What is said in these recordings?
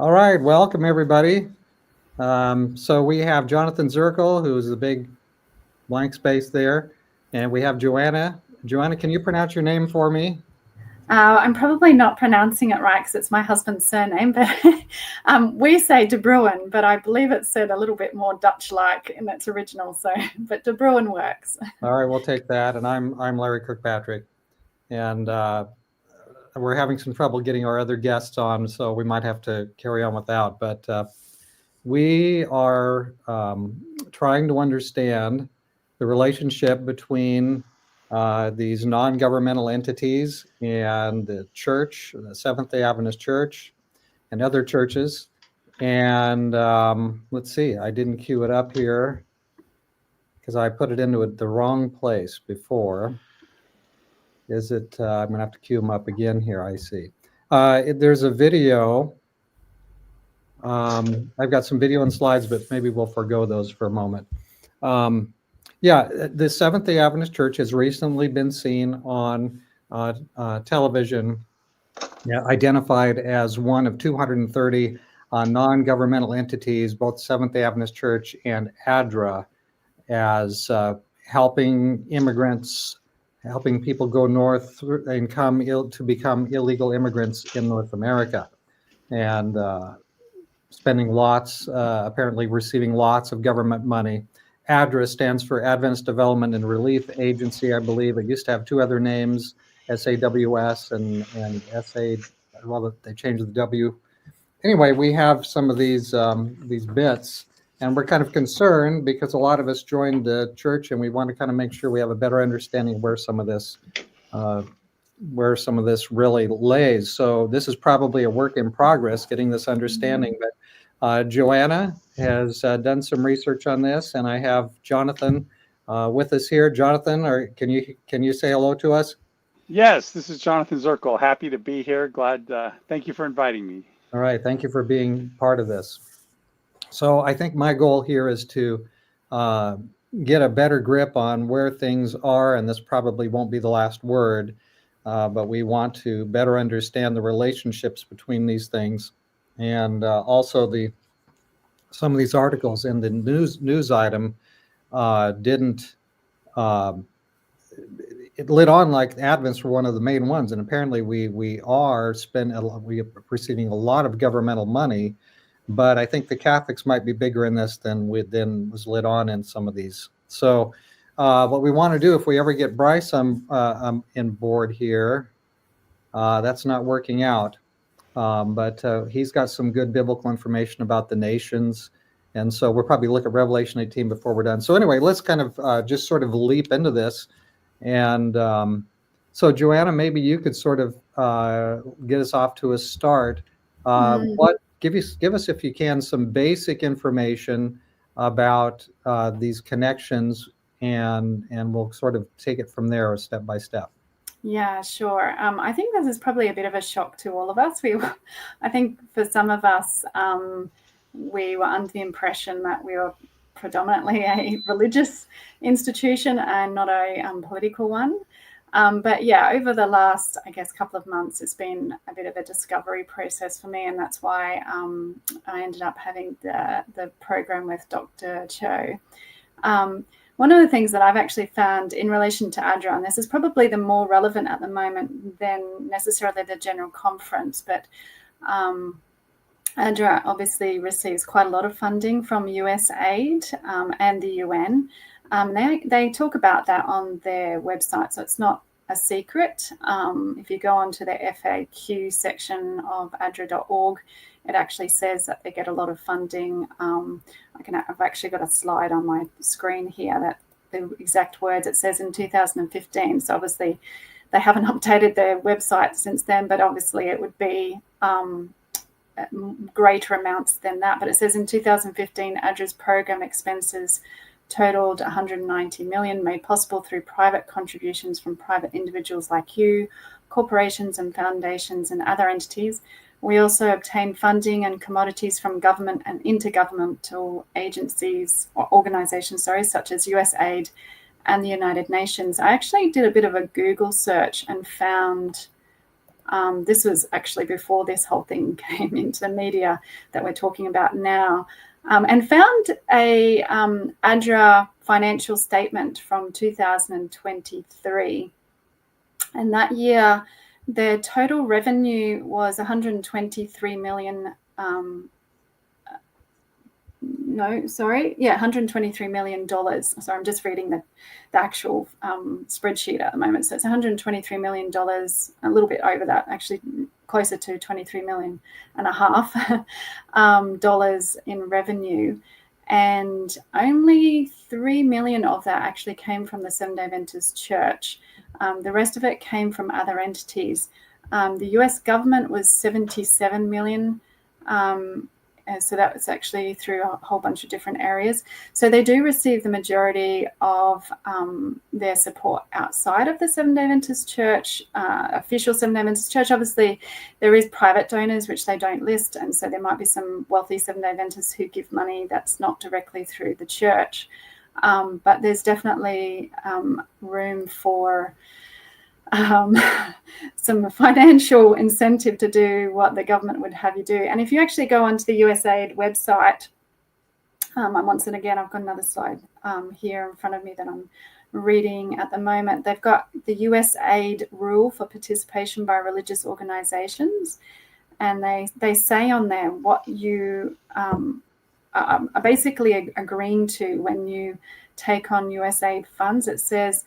All right, welcome everybody. So we have Jonathan Zirkle, who's the big blank space there, and we have Joanna. Joanna, can you pronounce your name for me? I'm probably not pronouncing it right because it's my husband's surname, but we say De Bruyn, but I believe it's said a little bit more Dutch-like in its original. But De Bruyn works. All right, we'll take that. And I'm Larry Kirkpatrick, and we're having some trouble getting our other guests on, so we might have to carry on without. But we are trying to understand the relationship between these non-governmental entities and the church, the Seventh-day Adventist Church, and other churches. And let's see, I didn't queue it up here because I put it into the wrong place before. Is it? I'm going to have to queue them up again here. I see. There's a video. I've got some video and slides, but maybe we'll forego those for a moment. Yeah, the Seventh-day Adventist Church has recently been seen on television, identified as one of 230 non-governmental entities, both Seventh-day Adventist Church and ADRA, as helping immigrants, helping people go north and to become illegal immigrants in North America, and spending lots, apparently receiving lots of government money. ADRA stands for Adventist Development and Relief Agency, I believe. It used to have two other names, SAWS and SA. Well, they changed the W. Anyway, we have some of these bits, and we're kind of concerned because a lot of us joined the church, and we want to kind of make sure we have a better understanding of where some of this really lays. So this is probably a work in progress, getting this understanding. But Joanna has done some research on this, and I have Jonathan with us here. Jonathan, can you say hello to us? Yes, this is Jonathan Zirkle. Happy to be here. Glad. Thank you for inviting me. All right, thank you for being part of this. So I think my goal here is to get a better grip on where things are, and this probably won't be the last word, but we want to better understand the relationships between these things. And also some of these articles in the news item didn't, it lit on like Adventists were one of the main ones. And apparently we are receiving a lot of governmental money, but I think the Catholics might be bigger in this than was lit on in some of these. So what we want to do, if we ever get Bryce in board here, that's not working out. But he's got some good biblical information about the nations. And so we'll probably look at Revelation 18 before we're done. So anyway, let's kind of just sort of leap into this. And so Joanna, maybe you could sort of get us off to a start. Give us, if you can, some basic information about these connections, and we'll sort of take it from there step by step. Yeah, sure. I think this is probably a bit of a shock to all of us. I think for some of us, we were under the impression that we were predominantly a religious institution and not a political one. But yeah, over the last, I guess, couple of months, it's been a bit of a discovery process for me, and that's why I ended up having the program with Dr. Cho. One of the things that I've actually found in relation to ADRA, and this is probably the more relevant at the moment than necessarily the general conference, but ADRA obviously receives quite a lot of funding from USAID and the UN. They talk about that on their website, so it's not a secret. If you go onto the FAQ section of adra.org, it actually says that they get a lot of funding. I've actually got a slide on my screen here that the exact words, it says in 2015. So obviously they haven't updated their website since then, but obviously it would be greater amounts than that. But it says in 2015, ADRA's program expenses totaled 190 million, made possible through private contributions from private individuals like you, corporations and foundations and other entities. We also obtained funding and commodities from government and intergovernmental agencies or organizations, such as USAID and the United Nations. I actually did a bit of a Google search and found This was actually before this whole thing came into the media that we're talking about now, and found a ADRA financial statement from 2023. And that year, their total revenue was $123 million. $123 million. Sorry, I'm just reading the actual spreadsheet at the moment. So it's $123 million, a little bit over that, actually closer to 23 million and a half dollars in revenue. And only 3 million of that actually came from the Seventh-day Adventist Church. The rest of it came from other entities. The US government was 77 million. So that was actually through a whole bunch of different areas. So they do receive the majority of their support outside of the Seventh-day Adventist Church, official Seventh-day Adventist Church. Obviously, there is private donors, which they don't list. And so there might be some wealthy Seventh-day Adventists who give money that's not directly through the church. But there's definitely room for some financial incentive to do what the government would have you do. And if you actually go onto the USAID website, and once again, I've got another slide here in front of me that I'm reading at the moment. They've got the USAID rule for participation by religious organizations. And they say on there what you are basically agreeing to when you take on USAID funds. It says,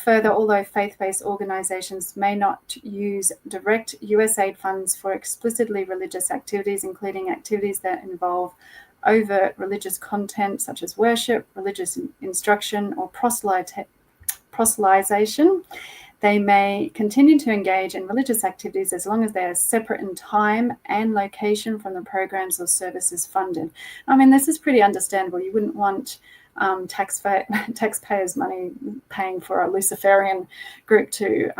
further, although faith-based organizations may not use direct USAID funds for explicitly religious activities, including activities that involve overt religious content such as worship, religious instruction, or proselytization, they may continue to engage in religious activities as long as they are separate in time and location from the programs or services funded. I mean, this is pretty understandable. You wouldn't want taxpayers' money paying for a Luciferian group to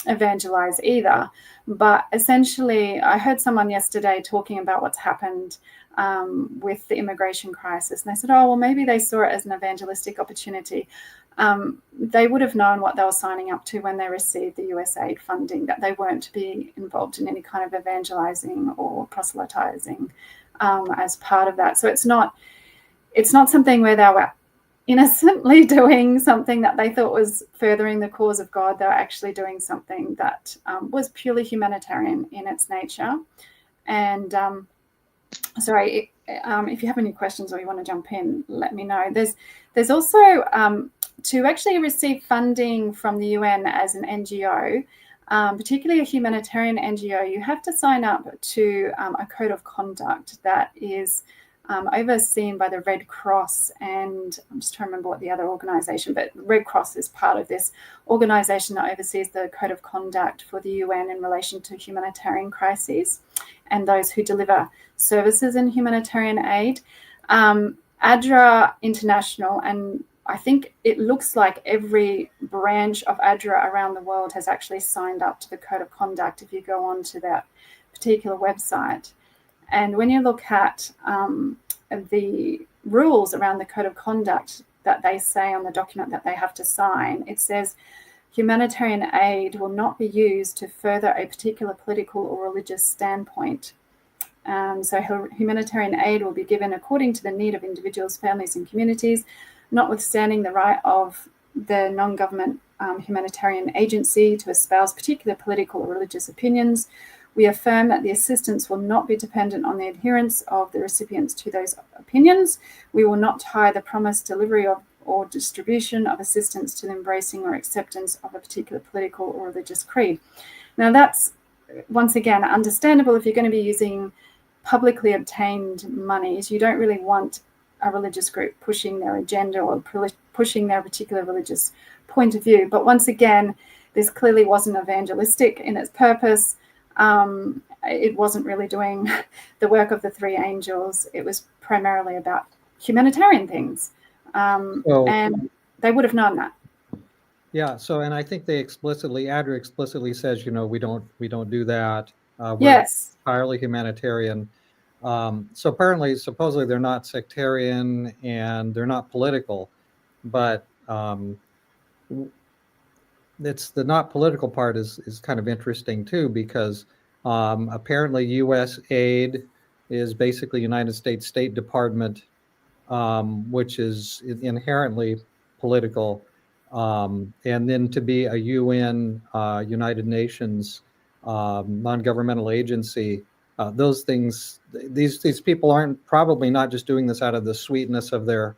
evangelize either. But essentially, I heard someone yesterday talking about what's happened with the immigration crisis. And they said, oh, well, maybe they saw it as an evangelistic opportunity. They would have known what they were signing up to when they received the USAID funding, that they weren't to be involved in any kind of evangelizing or proselytizing as part of that. So it's not something where they were innocently doing something that they thought was furthering the cause of God. They were actually doing something that was purely humanitarian in its nature. And sorry, if you have any questions or you want to jump in, let me know. There's also to actually receive funding from the UN as an NGO, particularly a humanitarian NGO, you have to sign up to a code of conduct that is overseen by the Red Cross, and I'm just trying to remember what the other organization, but Red Cross is part of this organization that oversees the code of conduct for the UN in relation to humanitarian crises and those who deliver services in humanitarian aid. ADRA International, and I think it looks like every branch of ADRA around the world has actually signed up to the code of conduct if you go on to that particular website. And when you look at the rules around the code of conduct that they say on the document that they have to sign, it says humanitarian aid will not be used to further a particular political or religious standpoint. So humanitarian aid will be given according to the need of individuals, families, and communities, notwithstanding the right of the non-government humanitarian agency to espouse particular political or religious opinions. We affirm that the assistance will not be dependent on the adherence of the recipients to those opinions. We will not tie the promised delivery of or distribution of assistance to the embracing or acceptance of a particular political or religious creed. Now that's, once again, understandable if you're going to be using publicly obtained monies. You don't really want a religious group pushing their agenda or pushing their particular religious point of view. But once again, this clearly wasn't evangelistic in its purpose. It wasn't really doing the work of the three angels. It was primarily about humanitarian things. And they would have known that. Yeah. So, and I think they ADRA explicitly says, we don't do that. We're Yes. entirely humanitarian. So apparently, supposedly they're not sectarian and they're not political, but it's the not political part is kind of interesting too, because apparently U.S. aid is basically United States State Department, which is inherently political, and then to be a UN, United Nations non-governmental agency. Those things, these people aren't probably not just doing this out of the sweetness of their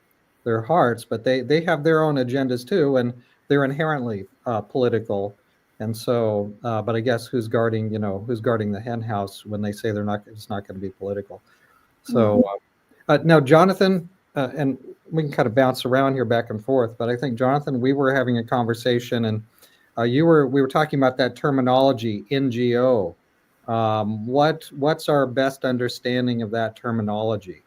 hearts, but they have their own agendas too, and they're inherently political. And so, but I guess who's guarding the hen house when they say it's not going to be political. So now, Jonathan, and we can kind of bounce around here back and forth, but I think, Jonathan, we were having a conversation, and we were talking about that terminology, NGO. What's our best understanding of that terminology?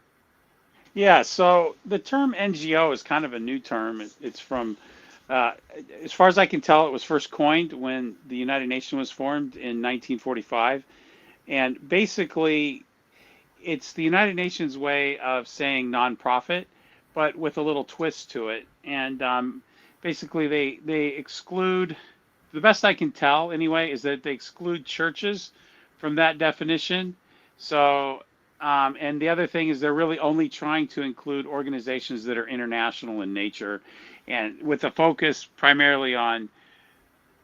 Yeah, so the term NGO is kind of a new term. It's from, as far as I can tell, it was first coined when the United Nations was formed in 1945. And basically, it's the United Nations way of saying nonprofit, but with a little twist to it. And basically, they exclude, the best I can tell anyway, is that they exclude churches from that definition. So, and the other thing is they're really only trying to include organizations that are international in nature, and with a focus primarily on,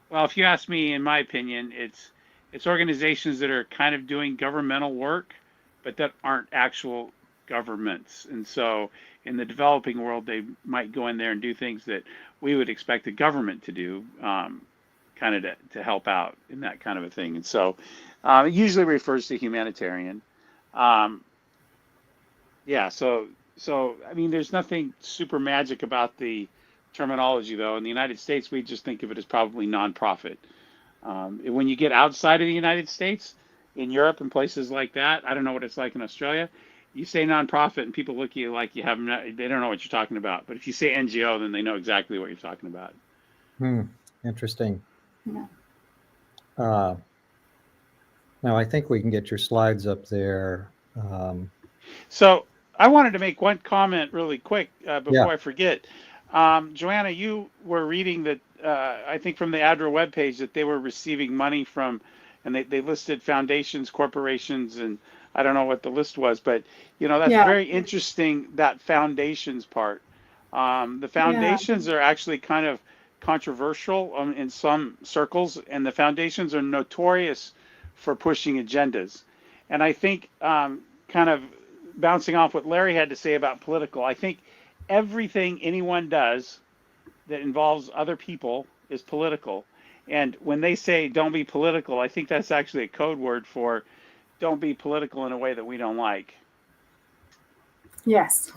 well, if you ask me, in my opinion, it's organizations that are kind of doing governmental work, but that aren't actual governments. And so in the developing world, they might go in there and do things that we would expect the government to do, kind of to help out in that kind of a thing. And so it usually refers to humanitarian. Yeah, so I mean, there's nothing super magic about the terminology, though. In the United States, we just think of it as probably nonprofit. When you get outside of the United States, in Europe and places like that, I don't know what it's like in Australia. You say nonprofit, and people look at you like they don't know what you're talking about. But if you say NGO, then they know exactly what you're talking about. Interesting. Yeah. Now I think we can get your slides up there. So I wanted to make one comment really quick before Yeah. I forget. Joanna, you were reading that, I think from the ADRA webpage, that they were receiving money from, and they listed foundations, corporations, and I don't know what the list was, but that's Yeah. very interesting, that foundations part. The foundations are actually kind of controversial in some circles, and the foundations are notorious for pushing agendas. And I think, kind of bouncing off what Larry had to say about political, I think everything anyone does that involves other people is political. And when they say don't be political, I think that's actually a code word for don't be political in a way that we don't like. Yes.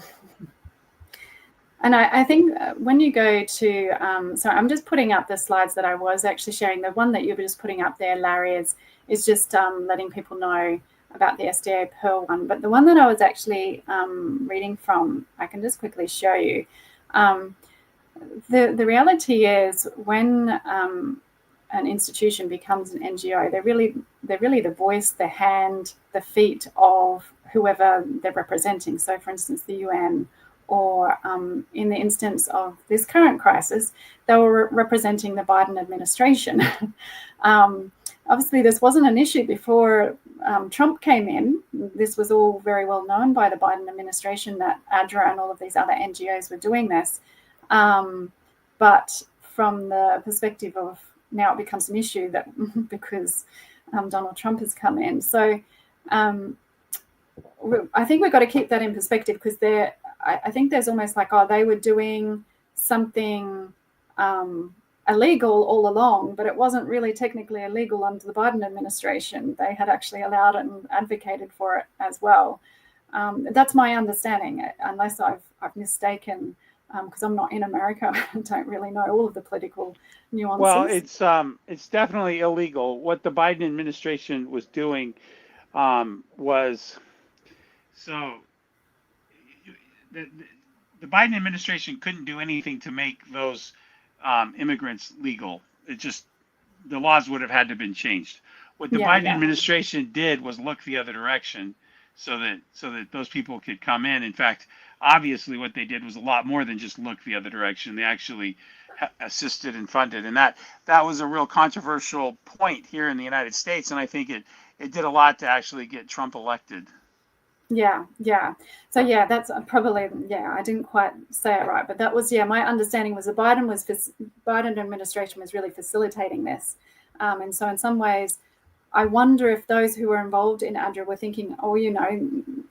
And I think when you go to, so I'm just putting up the slides that I was actually sharing. The one that you were just putting up there, Larry, is just letting people know about the SDA Pearl one. But the one that I was actually reading from, I can just quickly show you. The reality is when an institution becomes an NGO, they're really the voice, the hand, the feet of whoever they're representing. So, for instance, the UN, or in the instance of this current crisis, they were representing the Biden administration. Obviously, this wasn't an issue before Trump came in. This was all very well known by the Biden administration that ADRA and all of these other NGOs were doing this. But from the perspective of now, it becomes an issue that because Donald Trump has come in. So I think we've got to keep that in perspective, because I think there's almost like, they were doing something illegal all along, but it wasn't really technically illegal under the Biden administration. They had actually allowed it and advocated for it as well. That's my understanding, unless I've mistaken, because I'm not in America. I don't really know all of the political nuances. Well, it's definitely illegal. What the Biden administration was doing was, so the Biden administration couldn't do anything to make those immigrants legal. It just, the laws would have had to have been changed. What the Biden administration did was look the other direction so that those people could come in. In fact, obviously what they did was a lot more than just look the other direction. They actually assisted and funded, and that was a real controversial point here in the United States, and I think it did a lot to actually get Trump elected. Yeah. So yeah, that's probably, I didn't quite say it right, but that was, my understanding was the Biden administration was really facilitating this. And so in some ways, I wonder if those who were involved in ADRA were thinking, oh,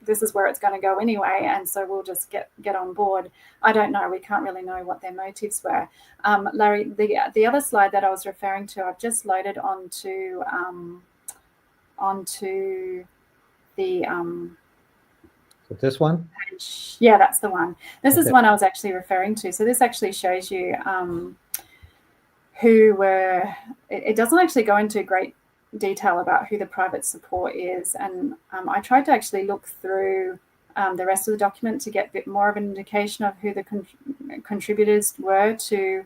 this is where it's going to go anyway, and so we'll just get on board. I don't know. We can't really know what their motives were. Larry, the other slide that I was referring to, I've just loaded onto the this one? page. Yeah, that's the one. This is the one I was actually referring to. So this actually shows you who were. It doesn't actually go into great detail about who the private support is, and I tried to actually look through the rest of the document to get a bit more of an indication of who the contributors were to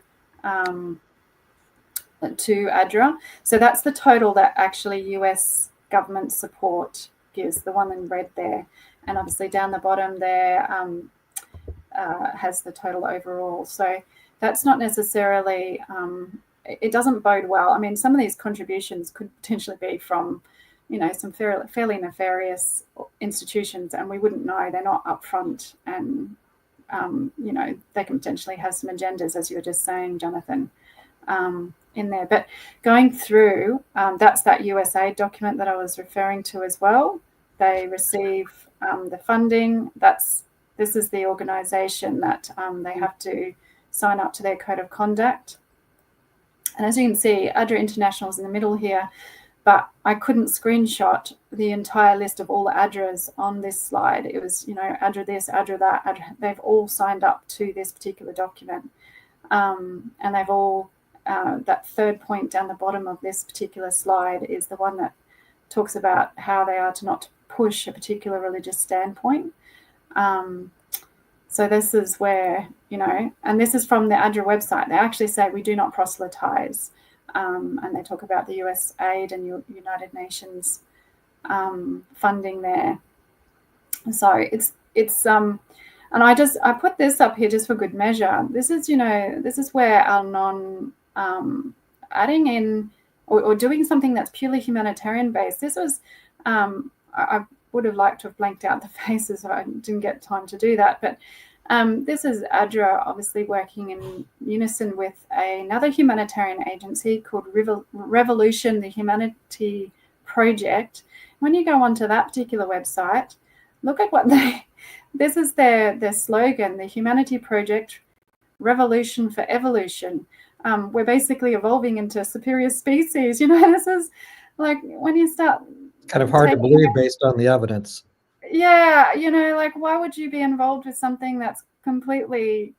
ADRA. So that's the total that actually US government support gives, the one in red there, and obviously down the bottom there has the total overall. So that's not necessarily it doesn't bode well. I mean, some of these contributions could potentially be from, some fairly nefarious institutions, and we wouldn't know. They're not upfront, and they can potentially have some agendas, as you were just saying, Jonathan, in there. But going through, that's that USAID document that I was referring to as well. They receive the funding. This is the organisation that they have to sign up to their code of conduct. And as you can see, ADRA International is in the middle here, but I couldn't screenshot the entire list of all the ADRAs on this slide. It was, ADRA this, ADRA that. ADRA, they've all signed up to this particular document. And they've all, that third point down the bottom of this particular slide is the one that talks about how they are to not push a particular religious standpoint. So this is where, and this is from the ADRA website. They actually say we do not proselytize, and they talk about the USAID and United Nations funding there. So it's and I put this up here just for good measure. This is, this is where our adding in or doing something that's purely humanitarian based. This was, I would have liked to have blanked out the faces, so I didn't get time to do that. But this is ADRA obviously working in unison with another humanitarian agency called Revolution, the Humanity Project. When you go onto that particular website, look at what this is their slogan, the Humanity Project, Revolution for Evolution. We're basically evolving into superior species. This is like when you start... Kind of hard to believe based on the evidence. Yeah, why would you be involved with something that's completely,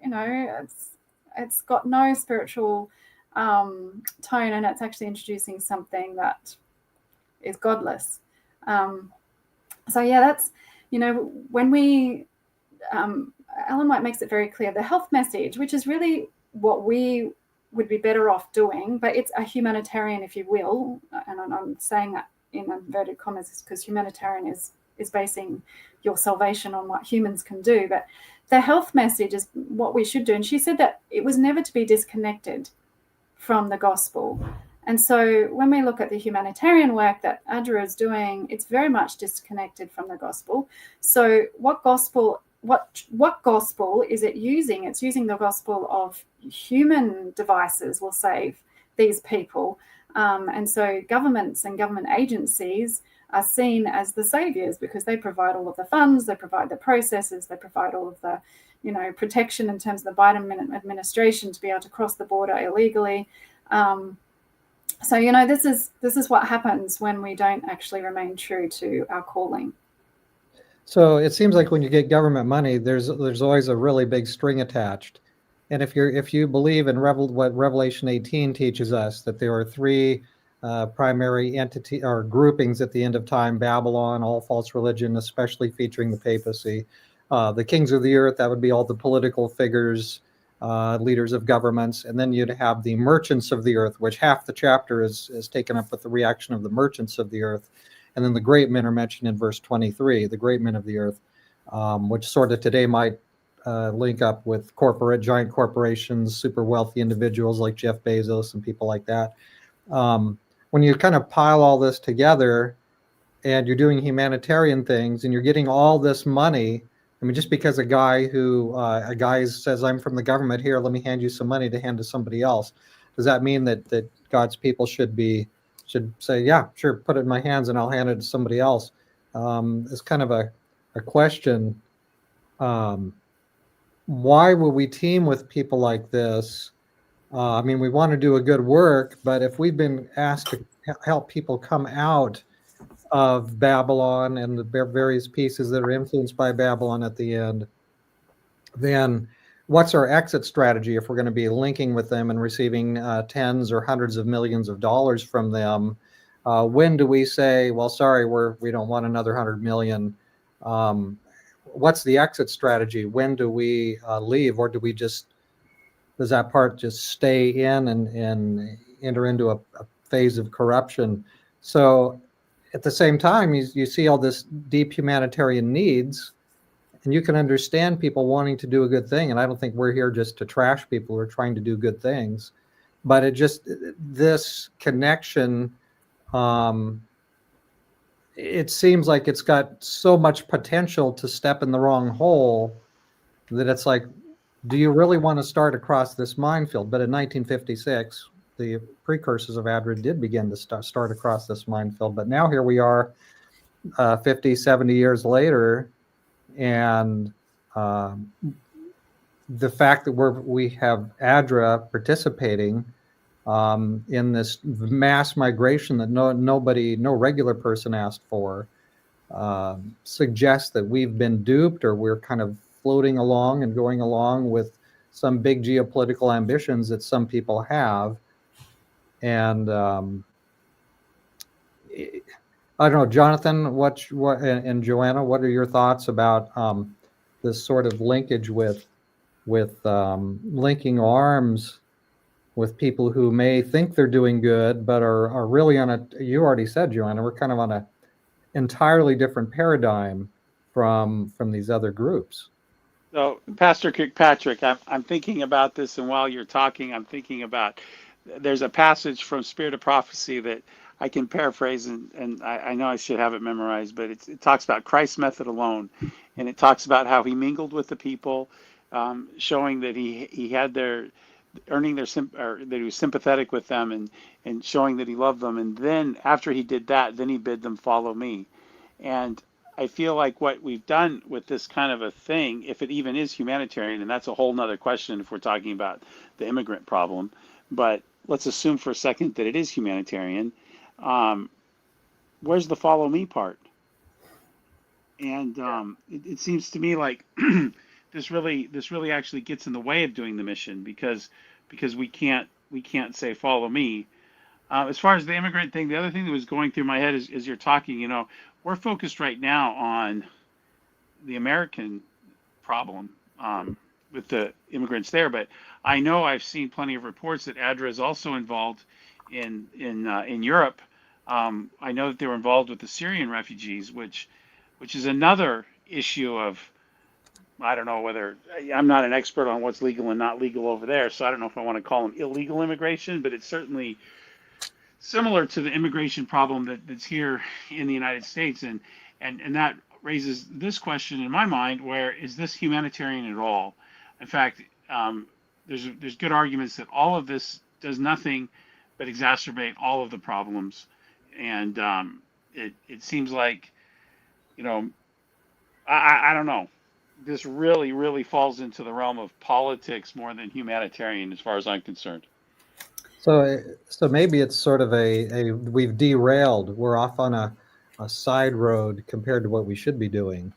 it's got no spiritual tone, and it's actually introducing something that is godless. So yeah, that's, when we, Ellen White makes it very clear, the health message, which is really what we would be better off doing, but it's a humanitarian, if you will, and I'm saying that in inverted commas because humanitarian is basing your salvation on what humans can do. But the health message is what we should do. And she said that it was never to be disconnected from the gospel. And so when we look at the humanitarian work that ADRA is doing, it's very much disconnected from the gospel. So what gospel is it using? It's using the gospel of human devices will save these people. And so governments and government agencies are seen as the saviors because they provide all of the funds, they provide the processes, they provide all of the, protection in terms of the Biden administration to be able to cross the border illegally. So, this is what happens when we don't actually remain true to our calling. So it seems like when you get government money, there's always a really big string attached. And if you believe in what Revelation 18 teaches us, that there are three primary entity or groupings at the end of time: Babylon, all false religion, especially featuring the papacy, the kings of the earth, that would be all the political figures, leaders of governments, and then you'd have the merchants of the earth, which half the chapter is taken up with the reaction of the merchants of the earth, and then the great men are mentioned in verse 23, the great men of the earth, which sort of today might link up with giant corporations, super wealthy individuals like Jeff Bezos and people like that. When you kind of pile all this together and you're doing humanitarian things and you're getting all this money, I mean, just because a guy says, I'm from the government, here, let me hand you some money to hand to somebody else. Does that mean that God's people should say, yeah, sure, put it in my hands and I'll hand it to somebody else? It's kind of a question. Why would we team with people like this? I mean, we want to do a good work, but if we've been asked to help people come out of Babylon and the various pieces that are influenced by Babylon at the end, then what's our exit strategy if we're going to be linking with them and receiving tens or hundreds of millions of dollars from them? When do we say, well, sorry, we don't want another 100 million? What's the exit strategy? When do we leave, or does that part just stay in and enter into a phase of corruption? So at the same time, you see all this deep humanitarian needs, and you can understand people wanting to do a good thing. And I don't think we're here just to trash people. We're trying to do good things. But this connection, it seems like it's got so much potential to step in the wrong hole that it's like, do you really want to start across this minefield? But in 1956, the precursors of ADRA did begin to start across this minefield. But now here we are 50, 70 years later, and the fact that we have ADRA participating in this mass migration that no regular person asked for, suggests that we've been duped, or we're kind of floating along and going along with some big geopolitical ambitions that some people have. And I don't know, Jonathan, and Joanna, what are your thoughts about this sort of linkage with linking arms with people who may think they're doing good, but are really you already said, Joanna, we're kind of on a entirely different paradigm from these other groups. So, Pastor Kirkpatrick, I'm thinking about this, and while you're talking, I'm thinking about, there's a passage from Spirit of Prophecy that I can paraphrase, and I know I should have it memorized, but it talks about Christ's method alone, and it talks about how he mingled with the people, showing that he had earning that he was sympathetic with them, and showing that he loved them, and then after he did that, then he bid them follow me. And I feel like what we've done with this kind of a thing, if it even is humanitarian, and that's a whole nother question if we're talking about the immigrant problem, but let's assume for a second that it is humanitarian. Where's the follow me part? And it seems to me like this really actually gets in the way of doing the mission, because we can't say follow me. As far as the immigrant thing, the other thing that was going through my head as you're talking, we're focused right now on the American problem with the immigrants there, but I know I've seen plenty of reports that ADRA is also involved in Europe. I know that they were involved with the Syrian refugees, which is another issue of, I don't know whether, I'm not an expert on what's legal and not legal over there, so I don't know if I want to call them illegal immigration, but it's certainly similar to the immigration problem that's here in the United States, and that raises this question in my mind: where is this humanitarian at all? In fact, there's good arguments that all of this does nothing but exacerbate all of the problems, and it seems like, I don't know. This really falls into the realm of politics more than humanitarian, as far as I'm concerned. So maybe it's sort of we've derailed. We're off on a side road compared to what we should be doing.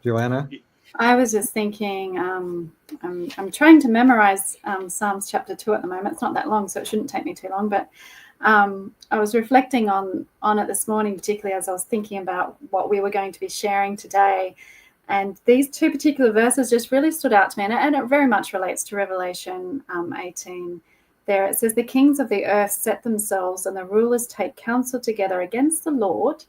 Joanna? I was just thinking, I'm trying to memorize Psalms chapter 2 at the moment. It's not that long, so it shouldn't take me too long. But I was reflecting on it this morning, particularly as I was thinking about what we were going to be sharing today. And these two particular verses just really stood out to me. And it very much relates to Revelation 18. There it says, the kings of the earth set themselves, and the rulers take counsel together against the Lord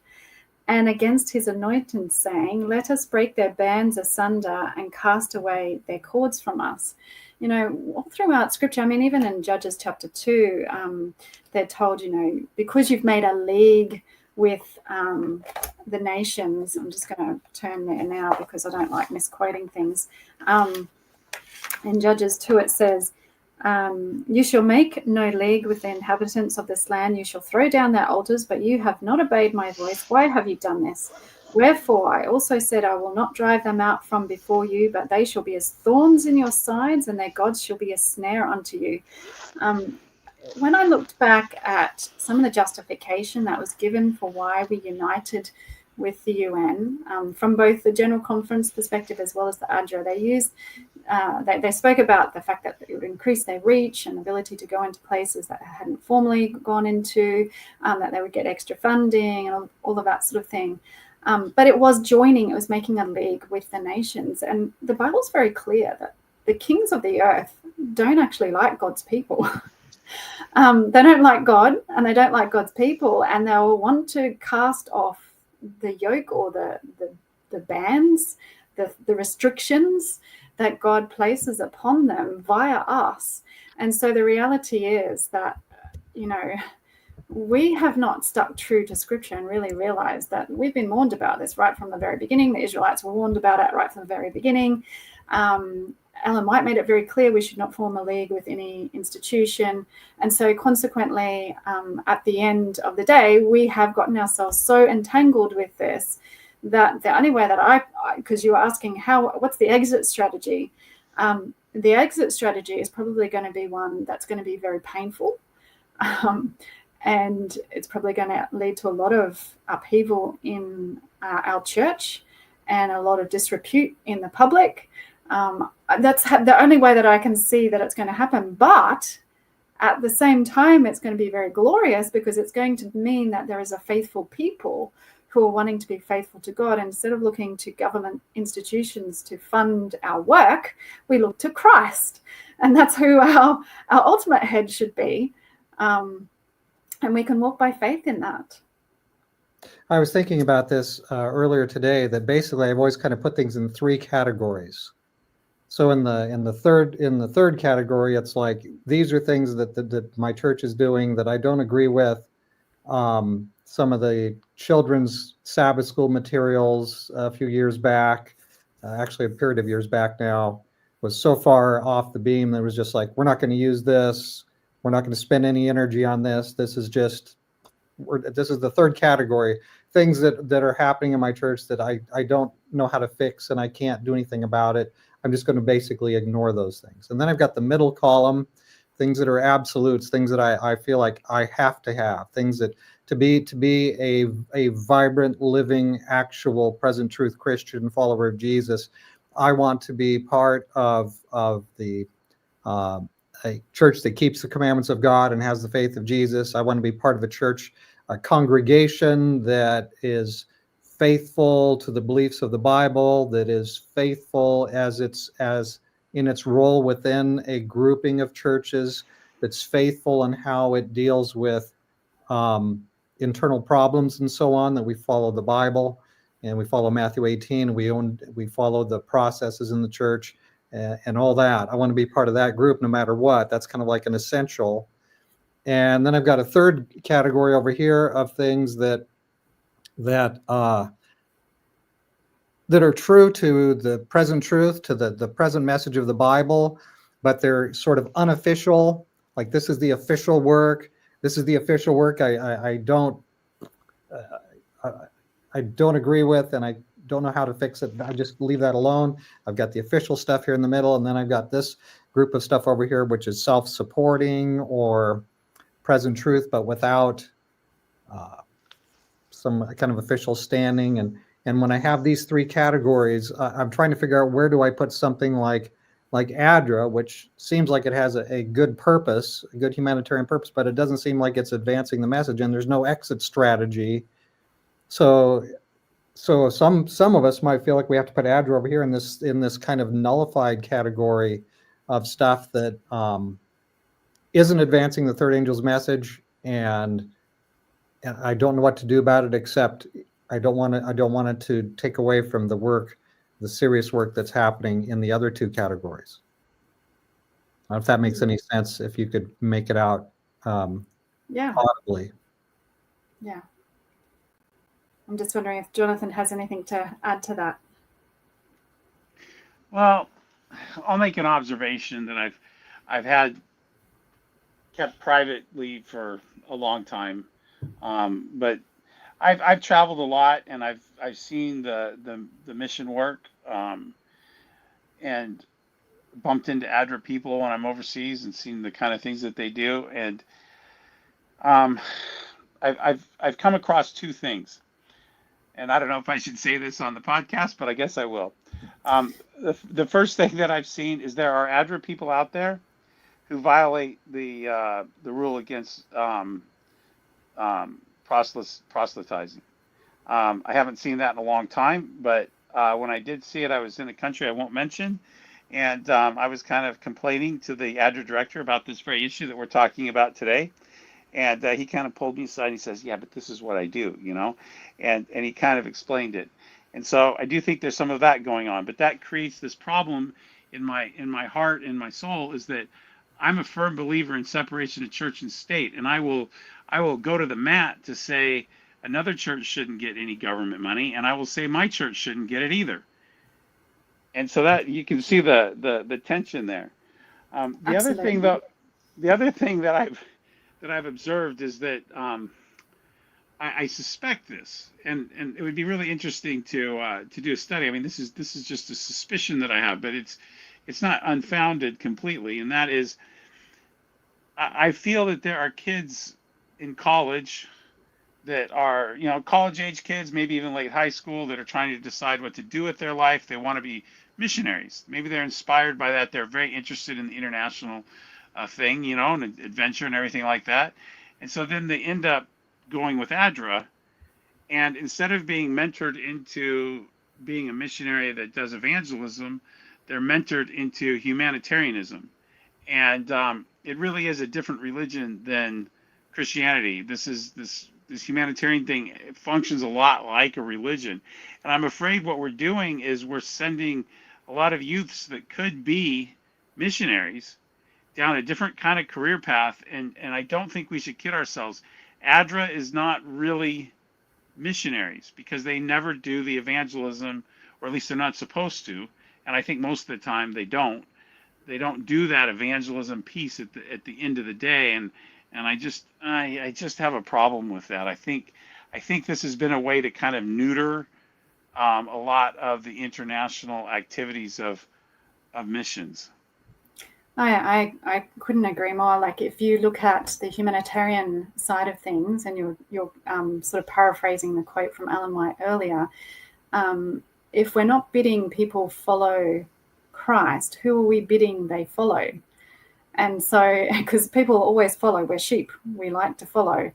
and against his anointed, saying, let us break their bands asunder and cast away their cords from us. You know, all throughout Scripture, I mean, even in Judges chapter 2, they're told, you know, because you've made a league with the nations. I'm just going to turn there now because I don't like misquoting things. In Judges 2, it says, you shall make no league with the inhabitants of this land. You shall throw down their altars, but you have not obeyed my voice. Why have you done this? Wherefore I also said, I will not drive them out from before you, but they shall be as thorns in your sides, and their gods shall be a snare unto you. When I looked back at some of the justification that was given for why we united with the UN, from both the General Conference perspective as well as the ADRA, they spoke about the fact that it would increase their reach and ability to go into places that hadn't formerly gone into, that they would get extra funding and all of that sort of thing. But it was making a league with the nations. And the Bible's very clear that the kings of the earth don't actually like God's people. They don't like God, and they don't like God's people, and they'll want to cast off the yoke or the bans, the restrictions that God places upon them via us. And so the reality is that, you know, we have not stuck true to Scripture and really realized that we've been warned about this right from the very beginning. The Israelites were warned about it right from the very beginning. Ellen White made it very clear we should not form a league with any institution. And so consequently, at the end of the day, we have gotten ourselves so entangled with this that the only way that because you were asking what's the exit strategy? The exit strategy is probably going to be one that's going to be very painful. And it's probably going to lead to a lot of upheaval in our church and a lot of disrepute in the public. That's the only way that I can see that it's going to happen. But at the same time, it's going to be very glorious because it's going to mean that there is a faithful people who are wanting to be faithful to God. Instead of looking to government institutions to fund our work, we look to Christ. And that's who our ultimate head should be. And we can walk by faith in that. I was thinking about this earlier today, that basically I've always kind of put things in three categories. So in the third category, it's like these are things that my church is doing that I don't agree with. Some of the children's Sabbath school materials a few years back, actually a period of years back now, was so far off the beam that it was just like, we're not going to use this. We're not going to spend any energy on this. This is the third category, things that are happening in my church that I don't know how to fix and I can't do anything about it. I'm just going to basically ignore those things. And then I've got the middle column, things that are absolutes, things that I feel like I have to have, things that to be a vibrant, living, actual, present truth Christian follower of Jesus, I want to be part of the a church that keeps the commandments of God and has the faith of Jesus. I want to be part of a congregation that is faithful to the beliefs of the Bible, that is faithful as in its role within a grouping of churches, that's faithful in how it deals with internal problems and so on, that we follow the Bible and we follow Matthew 18, we follow the processes in the church and all that. I want to be part of that group no matter what. That's kind of like an essential. And then I've got a third category over here of things that are true to the present truth, to the present message of the Bible, but they're sort of unofficial. Like, this is the official work. This is the official work I don't agree with, and I don't know how to fix it. I just leave that alone. I've got the official stuff here in the middle, and then I've got this group of stuff over here, which is self-supporting or present truth, but without some kind of official standing. And when I have these three categories, I'm trying to figure out where do I put something like ADRA, which seems like it has a good purpose, a good humanitarian purpose, but it doesn't seem like it's advancing the message, and there's no exit strategy. So some of us might feel like we have to put ADRA over here in this kind of nullified category of stuff that isn't advancing the third angel's message, and I don't know what to do about it, except I don't want it to take away from the serious work that's happening in the other two categories. I don't know if that makes any sense, if you could make it out audibly. Yeah. I'm just wondering if Jonathan has anything to add to that. Well, I'll make an observation that I've had kept privately for a long time, but I've traveled a lot, and I've seen the mission work, and bumped into ADRA people when I'm overseas and seen the kind of things that they do, and I've come across two things, and I don't know if I should say this on the podcast, but I guess I will. The first thing that I've seen is there are ADRA people out there who violate the rule against proselytizing. I haven't seen that in a long time, but when I did see it, I was in a country I won't mention, and I was kind of complaining to the ADRA director about this very issue that we're talking about today. And he kind of pulled me aside and he says, yeah, but this is what I do, and he kind of explained it. And so I do think there's some of that going on, but that creates this problem in my heart, in my soul, is that I'm a firm believer in separation of church and state. And I will go to the mat to say another church shouldn't get any government money, and I will say my church shouldn't get it either. And so that you can see the tension there. The other thing, though, that I've observed is that I suspect this, and it would be really interesting to do a study. I mean, this is just a suspicion that I have, but it's not unfounded completely. And that is, I feel that there are kids in college that are, college age kids, maybe even late high school, that are trying to decide what to do with their life. They want to be missionaries. Maybe they're inspired by that. They're very interested in the international thing, and adventure and everything like that. And so then they end up going with ADRA, and instead of being mentored into being a missionary that does evangelism, they're mentored into humanitarianism. And it really is a different religion than Christianity. This humanitarian thing, it functions a lot like a religion. And I'm afraid what we're doing is we're sending a lot of youths that could be missionaries down a different kind of career path, and I don't think we should kid ourselves. ADRA is not really missionaries because they never do the evangelism, or at least they're not supposed to, and I think most of the time they don't do that evangelism piece at the end of the day, and I just have a problem with that. I think this has been a way to kind of neuter a lot of the international activities of missions. I couldn't agree more. Like, if you look at the humanitarian side of things, and you're sort of paraphrasing the quote from Ellen White earlier, if we're not bidding people follow Christ, who are we bidding they follow? And so, because people always follow, we're sheep, we like to follow.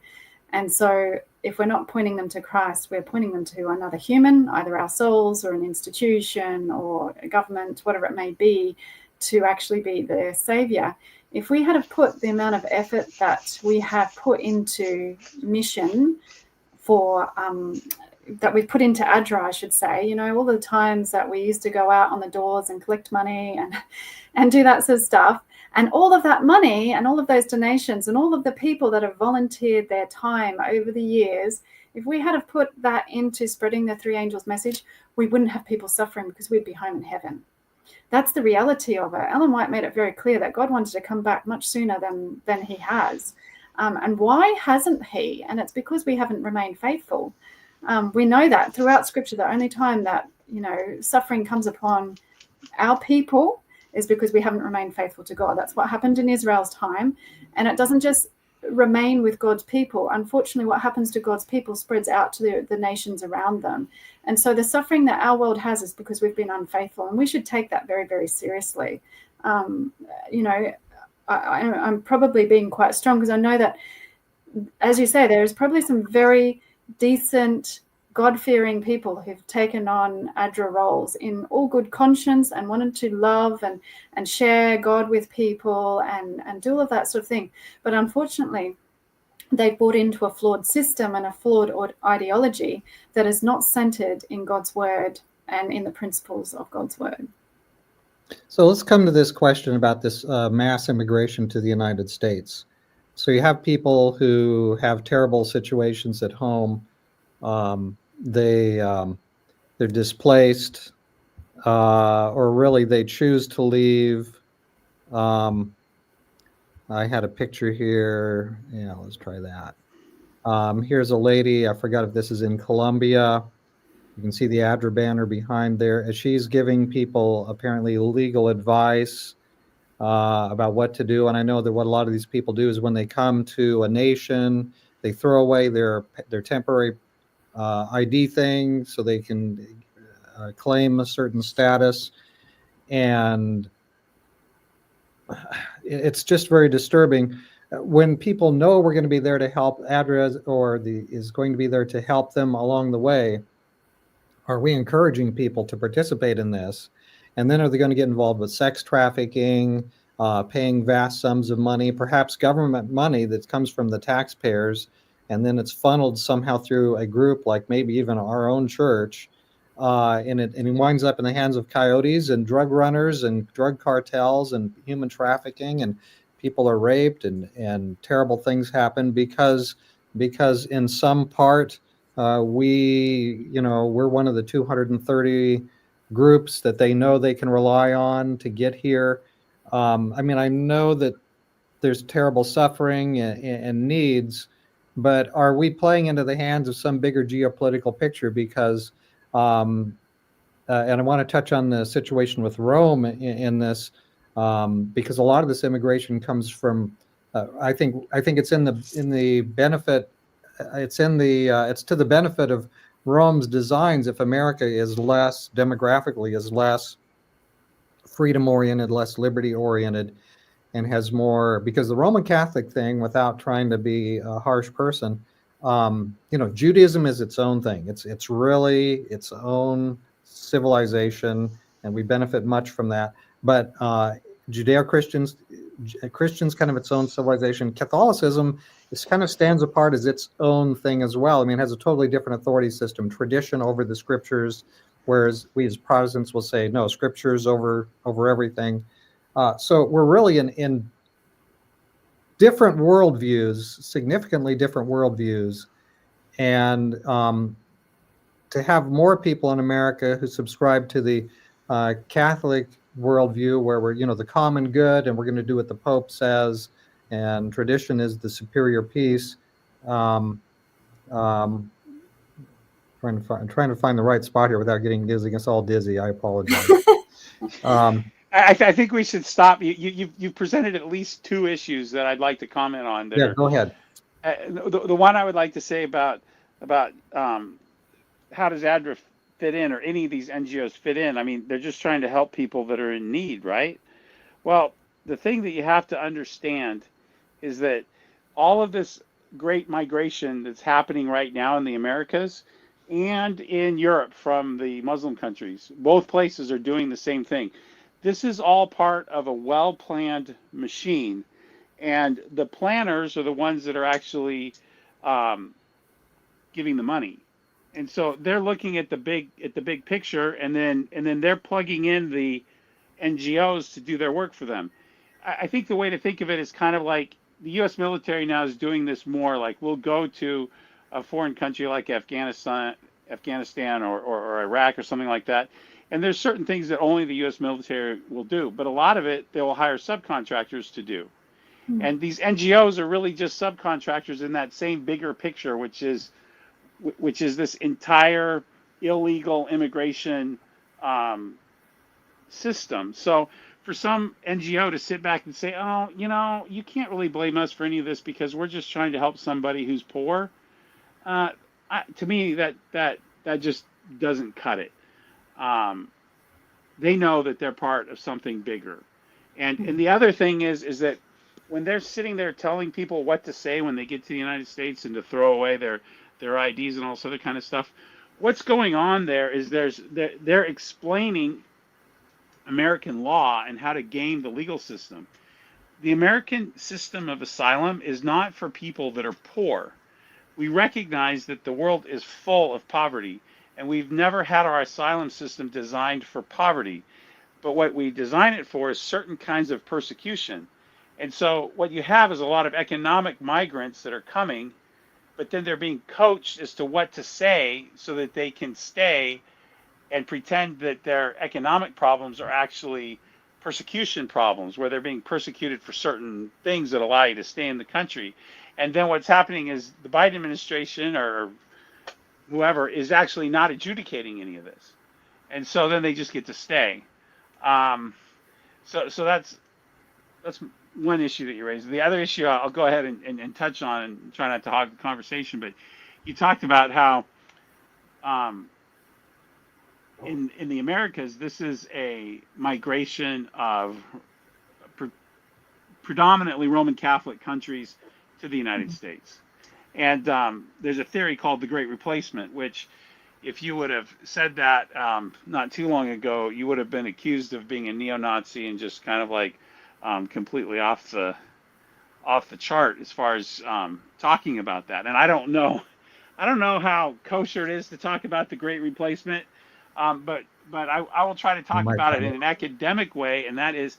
And so if we're not pointing them to Christ, we're pointing them to another human, either ourselves or an institution or a government, whatever it may be, to actually be the savior. If we had to put the amount of effort that we have put into mission that we've put into ADRA, I should say, all the times that we used to go out on the doors and collect money and do that sort of stuff, and all of that money and all of those donations and all of the people that have volunteered their time over the years, if we had to put that into spreading the three angels message, we wouldn't have people suffering, because we'd be home in heaven. That's the reality of it. Ellen White made it very clear that God wanted to come back much sooner than he has. And why hasn't he? And it's because we haven't remained faithful. We know that throughout Scripture, the only time that, suffering comes upon our people is because we haven't remained faithful to God. That's what happened in Israel's time. And it doesn't just remain with God's people. Unfortunately, what happens to God's people spreads out to the nations around them. And so the suffering that our world has is because we've been unfaithful, and we should take that very, very seriously. I'm probably being quite strong, because I know that, as you say, there's probably some very decent, God-fearing people who've taken on ADRA roles in all good conscience and wanted to love and share God with people and do all of that sort of thing. But unfortunately, they've bought into a flawed system and a flawed ideology that is not centered in God's word and in the principles of God's word. So let's come to this question about this mass immigration to the United States. So you have people who have terrible situations at home. They're displaced, or really they choose to leave. I had a picture here. Yeah, let's try that. Here's a lady. I forgot if this is in Colombia. You can see the ADRA banner behind there. As she's giving people apparently legal advice about what to do. And I know that what a lot of these people do is when they come to a nation, they throw away their temporary ID thing so they can claim a certain status. And it's just very disturbing. When people know we're going to be there to help, ADRA is going to be there to help them along the way, are we encouraging people to participate in this? And then are they going to get involved with sex trafficking, paying vast sums of money, perhaps government money that comes from the taxpayers, and then it's funneled somehow through a group like maybe even our own church, and it winds up in the hands of coyotes and drug runners and drug cartels and human trafficking, and people are raped and terrible things happen because in some part we're one of the 230 groups that they know they can rely on to get here. I mean, I know that there's terrible suffering and needs, but are we playing into the hands of some bigger geopolitical picture? Because, and I want to touch on the situation with Rome in this, because a lot of this immigration comes from, I think it's in the benefit. It's to the benefit of Rome's designs if America is less demographically, is less freedom oriented, less liberty oriented, and has more, because the Roman Catholic thing, without trying to be a harsh person, Judaism is its own thing. It's really its own civilization, and we benefit much from that. But Judeo-Christians, Christians kind of its own civilization. Catholicism kind of stands apart as its own thing as well. I mean, it has a totally different authority system, tradition over the scriptures, whereas we as Protestants will say, no, scriptures over everything. So we're really in different worldviews, significantly different worldviews. And to have more people in America who subscribe to the Catholic worldview, where we're, the common good, and we're going to do what the Pope says, and tradition is the superior piece. Trying to find the right spot here without getting dizzy. It's all dizzy. I apologize. I think we should stop. You presented at least two issues that I'd like to comment on. Go ahead. The one I would like to say about how does ADRA fit in, or any of these NGOs fit in? I mean, they're just trying to help people that are in need, right? Well, the thing that you have to understand is that all of this great migration that's happening right now in the Americas and in Europe from the Muslim countries, both places are doing the same thing. This is all part of a well-planned machine, and the planners are the ones that are actually giving the money. And so they're looking at the big picture, and then they're plugging in the NGOs to do their work for them. I think the way to think of it is kind of like the U.S. military now is doing this more. Like, we'll go to a foreign country like Afghanistan or Iraq or something like that, and there's certain things that only the U.S. military will do, but a lot of it they will hire subcontractors to do. Mm-hmm. And these NGOs are really just subcontractors in that same bigger picture, which is this entire illegal immigration system. So for some NGO to sit back and say, oh, you can't really blame us for any of this because we're just trying to help somebody who's poor, to me, that just doesn't cut it. They know that they're part of something bigger. And the other thing is that when they're sitting there telling people what to say when they get to the United States and to throw away their IDs and all this other kind of stuff, what's going on there is they're explaining American law and how to game the legal system. the American system of asylum is not for people that are poor. We recognize that the world is full of poverty, and we've never had our asylum system designed for poverty. But what we design it for is certain kinds of persecution. And so what you have is a lot of economic migrants that are coming, but then they're being coached as to what to say so that they can stay and pretend that their economic problems are actually persecution problems, where they're being persecuted for certain things that allow you to stay in the country. And then what's happening is the Biden administration or whoever is actually not adjudicating any of this. And so then they just get to stay. Um, so that's one issue that you raised. The other issue I'll go ahead and touch on and try not to hog the conversation, but you talked about how in the Americas, this is a migration of predominantly Roman Catholic countries to the United States. And there's a theory called the Great Replacement, which if you would have said that not too long ago, you would have been accused of being a neo-Nazi and just kind of like completely off the chart as far as talking about that. And I don't know how kosher it is to talk about the Great Replacement, but I will try to talk about it in an academic way, and that is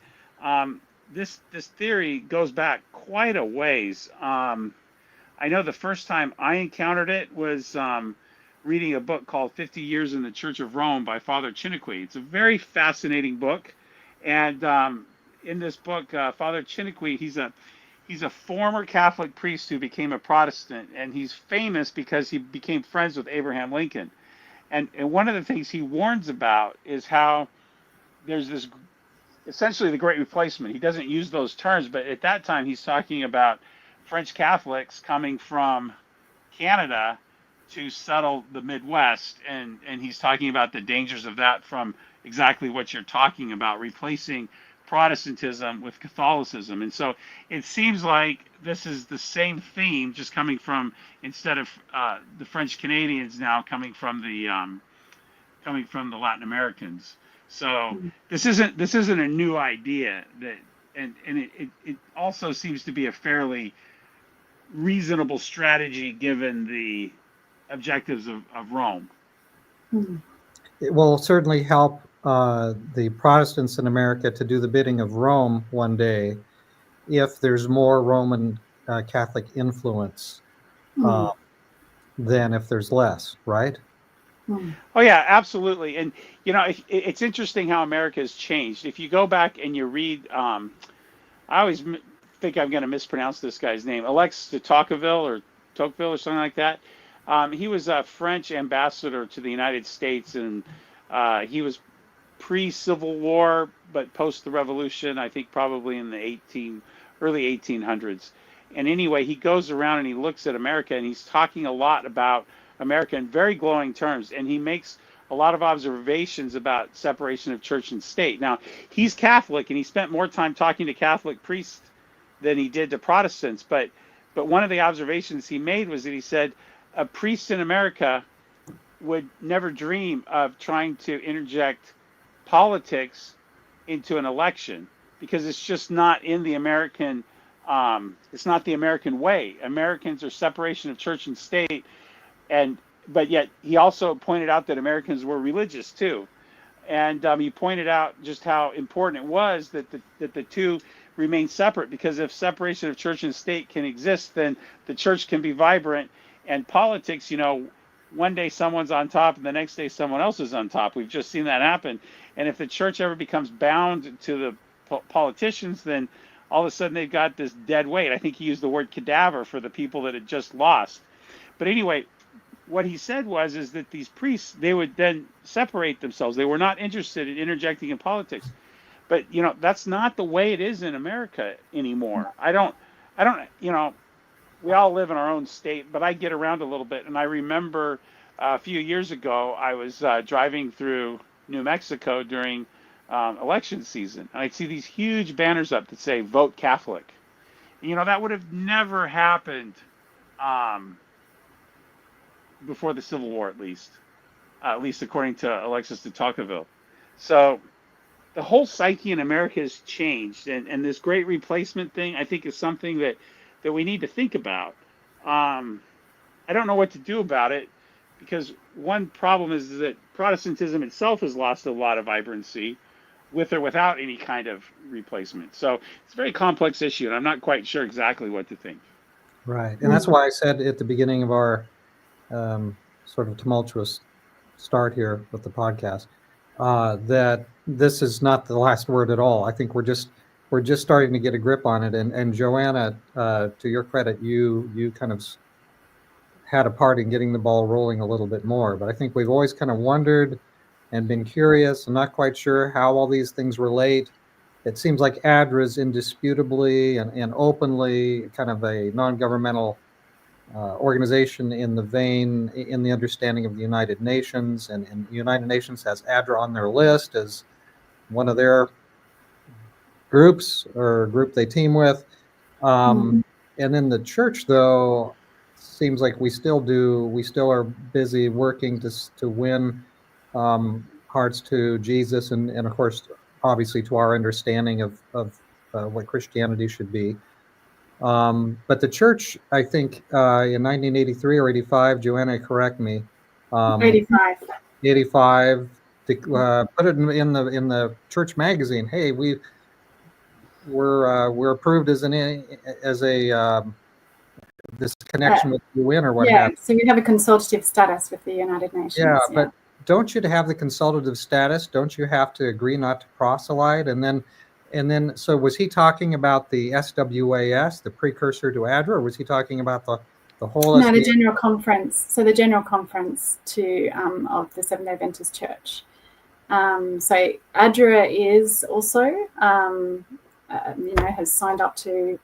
this theory goes back quite a ways. I know the first time I encountered it was reading a book called 50 Years in the Church of Rome by Father Chiniquy. It's a very fascinating book, and in this book, Father Chiniquy, he's a former Catholic priest who became a Protestant, and he's famous because he became friends with Abraham Lincoln. And one of the things he warns about is how there's this, essentially the Great Replacement. He doesn't use those terms, but at that time he's talking about French Catholics coming from Canada to settle the Midwest, and he's talking about the dangers of that from exactly what you're talking about, replacing Protestantism with Catholicism. And so it seems like this is the same theme, just coming from, instead of the French Canadians now coming from the Latin Americans. So this isn't a new idea, that and it also seems to be a fairly reasonable strategy given the objectives of Rome. It will certainly help the Protestants in America to do the bidding of Rome one day if there's more Roman Catholic influence than if there's less, right? Oh yeah, absolutely. And you know, it's interesting how America has changed. If you go back and you read, I always think I'm going to mispronounce this guy's name, Alexis de Tocqueville or something like that. He was a French ambassador to the United States, and he was pre-Civil War, but post the Revolution, I think probably in the early 1800s. And anyway, he goes around and he looks at America, and he's talking a lot about America in very glowing terms, and he makes a lot of observations about separation of church and state. Now, he's Catholic, and he spent more time talking to Catholic priests than he did to Protestants, but one of the observations he made was that he said a priest in America would never dream of trying to interject politics into an election, because it's just not in the American it's not the American way. Americans are separation of church and state, but yet he also pointed out that Americans were religious too, and he pointed out just how important it was that the two remain separate, because if separation of church and state can exist, then the church can be vibrant, and politics, you know, one day someone's on top and the next day someone else is on top. We've just seen that happen. And if the church ever becomes bound to the politicians, then all of a sudden they've got this dead weight. I think he used the word cadaver for the people that had just lost. But anyway, what he said is that these priests, they would then separate themselves. They were not interested in interjecting in politics. But, you know, that's not the way it is in America anymore. I don't, you know, we all live in our own state, but I get around a little bit. And I remember a few years ago, I was driving through New Mexico during election season. And I'd see these huge banners up that say, "Vote Catholic." And, you know, that would have never happened before the Civil War, at least according to Alexis de Tocqueville. So the whole psyche in America has changed, and this great replacement thing, I think, is something that we need to think about. I don't know what to do about it, because one problem is that Protestantism itself has lost a lot of vibrancy, with or without any kind of replacement. So it's a very complex issue, and I'm not quite sure exactly what to think. Right. And that's why I said at the beginning of our sort of tumultuous start here with the podcast, that this is not the last word at all. I think we're just starting to get a grip on it. And Joanna, to your credit, you kind of had a part in getting the ball rolling a little bit more. But I think we've always kind of wondered and been curious and not quite sure how all these things relate. It seems like ADRA is indisputably and openly kind of a non-governmental organization in the understanding of the United Nations, and the United Nations has ADRA on their list as one of their groups or group they team with. And then the church, though, seems like we still are busy working to win hearts to Jesus, and of course, obviously, to our understanding of what Christianity should be. But the church, I think, in 1983 or 85, Joanna, correct me. 85. 85. Put it in the church magazine. Hey, we're approved as this connection with the UN or what have you. So you have a consultative status with the United Nations. Yeah, but don't you have the consultative status? Don't you have to agree not to proselyte? And then, so was he talking about the SWAS, the precursor to ADRA, or was he talking about the whole? No, the General Conference. So the General Conference of the Seventh-day Adventist Church. So ADRA is also, has signed up to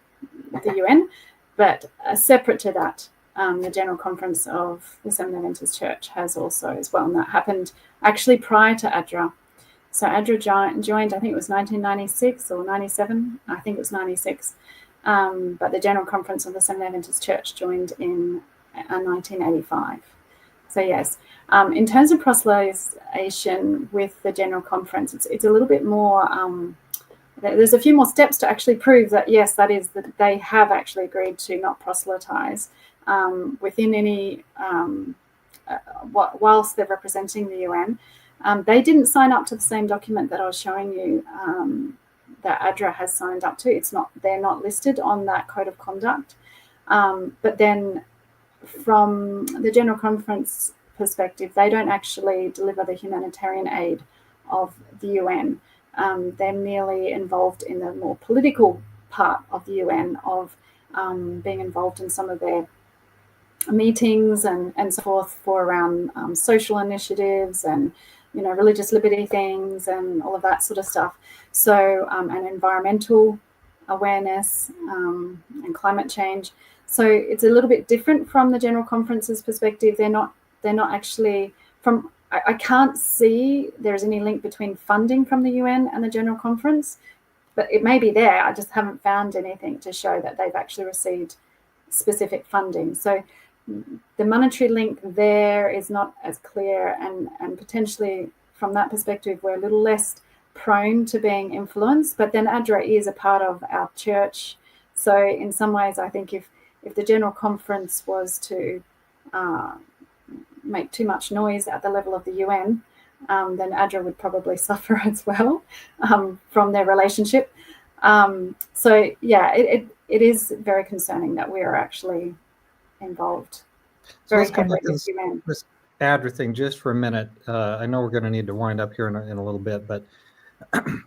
the UN, but separate to that, the General Conference of the Seventh-day Adventist Church has also as well, and that happened actually prior to ADRA. So ADRA joined, I think it was 1996 or 97. I think it was 96. But the General Conference of the Seventh-day Adventist Church joined in 1985. So yes, in terms of proselytization with the General Conference, it's a little bit more. There's a few more steps to actually prove that yes, that they have actually agreed to not proselytize within any whilst they're representing the UN. They didn't sign up to the same document that I was showing you that ADRA has signed up to. They're not listed on that code of conduct. But then from the General Conference perspective, they don't actually deliver the humanitarian aid of the UN. They're merely involved in the more political part of the UN, of being involved in some of their meetings and so forth for around social initiatives and religious liberty things and all of that sort of stuff. So and environmental awareness and climate change. So it's a little bit different from the General Conference's perspective. They're not actually from. I can't see there's any link between funding from the UN and the General Conference, but it may be there. I just haven't found anything to show that they've actually received specific funding. So the monetary link there is not as clear, and potentially from that perspective, we're a little less prone to being influenced. But then ADRA is a part of our church. So in some ways, I think if the General Conference was to make too much noise at the level of the UN, then ADRA would probably suffer as well from their relationship. So yeah, it is very concerning that we are actually involved. So let's come back to this ADRA thing just for a minute. I know we're going to need to wind up here in a little bit, but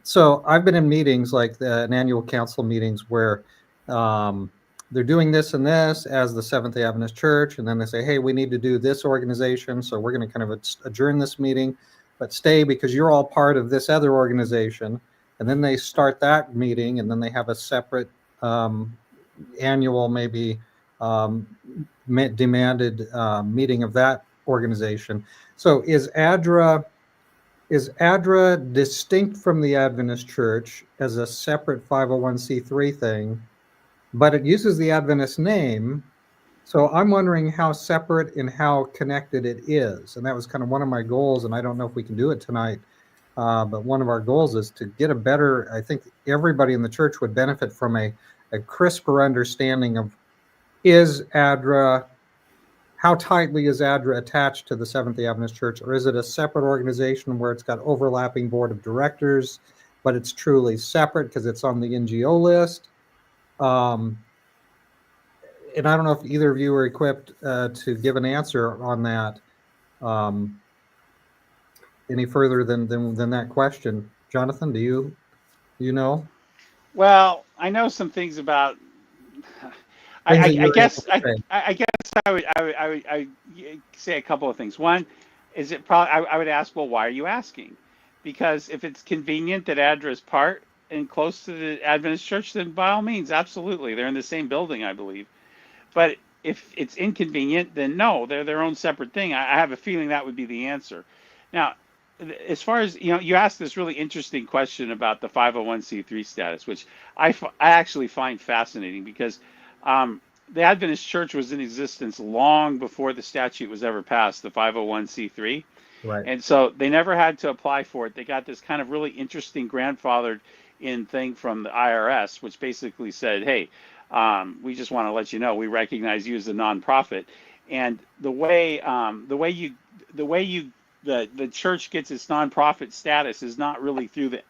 so I've been in meetings like an annual council meetings where they're doing this and this as the Seventh-day Adventist Church, and then they say, hey, we need to do this organization, so we're going to kind of adjourn this meeting, but stay because you're all part of this other organization. And then they start that meeting, and then they have a separate annual, maybe demanded meeting of that organization. So is ADRA distinct from the Adventist Church as a separate 501c3 thing, but it uses the Adventist name? So I'm wondering how separate and how connected it is. And that was kind of one of my goals, and I don't know if we can do it tonight, but one of our goals is to get a better, I think everybody in the church would benefit from a crisper understanding of, is ADRA, how tightly is ADRA attached to the Seventh-day Adventist Church, or is it a separate organization where it's got overlapping board of directors, but it's truly separate because it's on the NGO list? And I don't know if either of you are equipped to give an answer on that any further than that question. Jonathan, do you know? Well, I know some things about. I guess I would say a couple of things. One is it probably I would ask, well, why are you asking? Because if it's convenient that ADRA is part and close to the Adventist Church, then by all means, absolutely, they're in the same building, I believe. But if it's inconvenient, then no, they're their own separate thing. I have a feeling that would be the answer. Now, as far as, you asked this really interesting question about the 501c3 status, which I actually find fascinating because the Adventist Church was in existence long before the statute was ever passed, the 501c3. Right. And so they never had to apply for it. They got this kind of really interesting grandfathered in thing from the IRS, which basically said, hey, we just want to let you know we recognize you as a nonprofit. And the way the church gets its nonprofit status is not really through the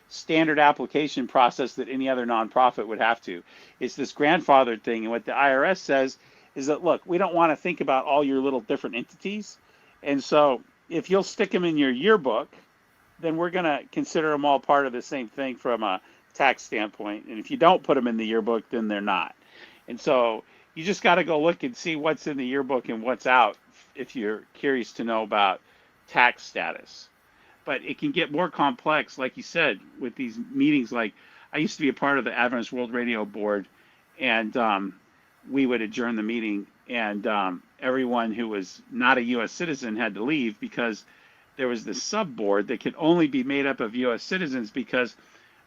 standard application process that any other nonprofit would have to. It's this grandfathered thing. And what the IRS says is that, look, we don't want to think about all your little different entities. And so if you'll stick them in your yearbook, then we're going to consider them all part of the same thing from a tax standpoint. And if you don't put them in the yearbook, then they're not. And so you just got to go look and see what's in the yearbook and what's out if you're curious to know about tax status. But it can get more complex, like you said, with these meetings. Like, I used to be a part of the Adventist World Radio Board, and we would adjourn the meeting, and everyone who was not a U.S. citizen had to leave because there was this sub-board that could only be made up of U.S. citizens because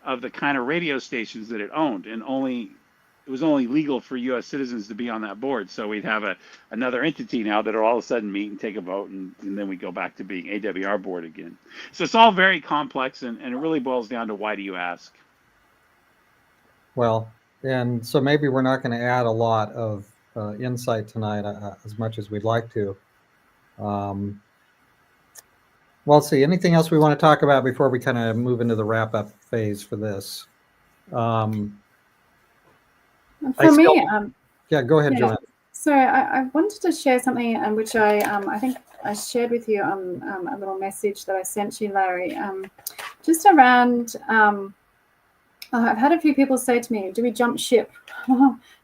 of the kind of radio stations that it owned, and it was only legal for U.S. citizens to be on that board. So we'd have another entity now that will all of a sudden meet and take a vote, and then we go back to being AWR board again. So it's all very complex, and it really boils down to, why do you ask? Well, and so maybe we're not going to add a lot of insight tonight as much as we'd like to. Well, let's see. Anything else we want to talk about before we kind of move into the wrap-up phase for this? For me, yeah, go ahead, yeah. Joanna. So I wanted to share something which I think I shared with you on a little message that I sent you, Larry, just around, I've had a few people say to me, do we jump ship?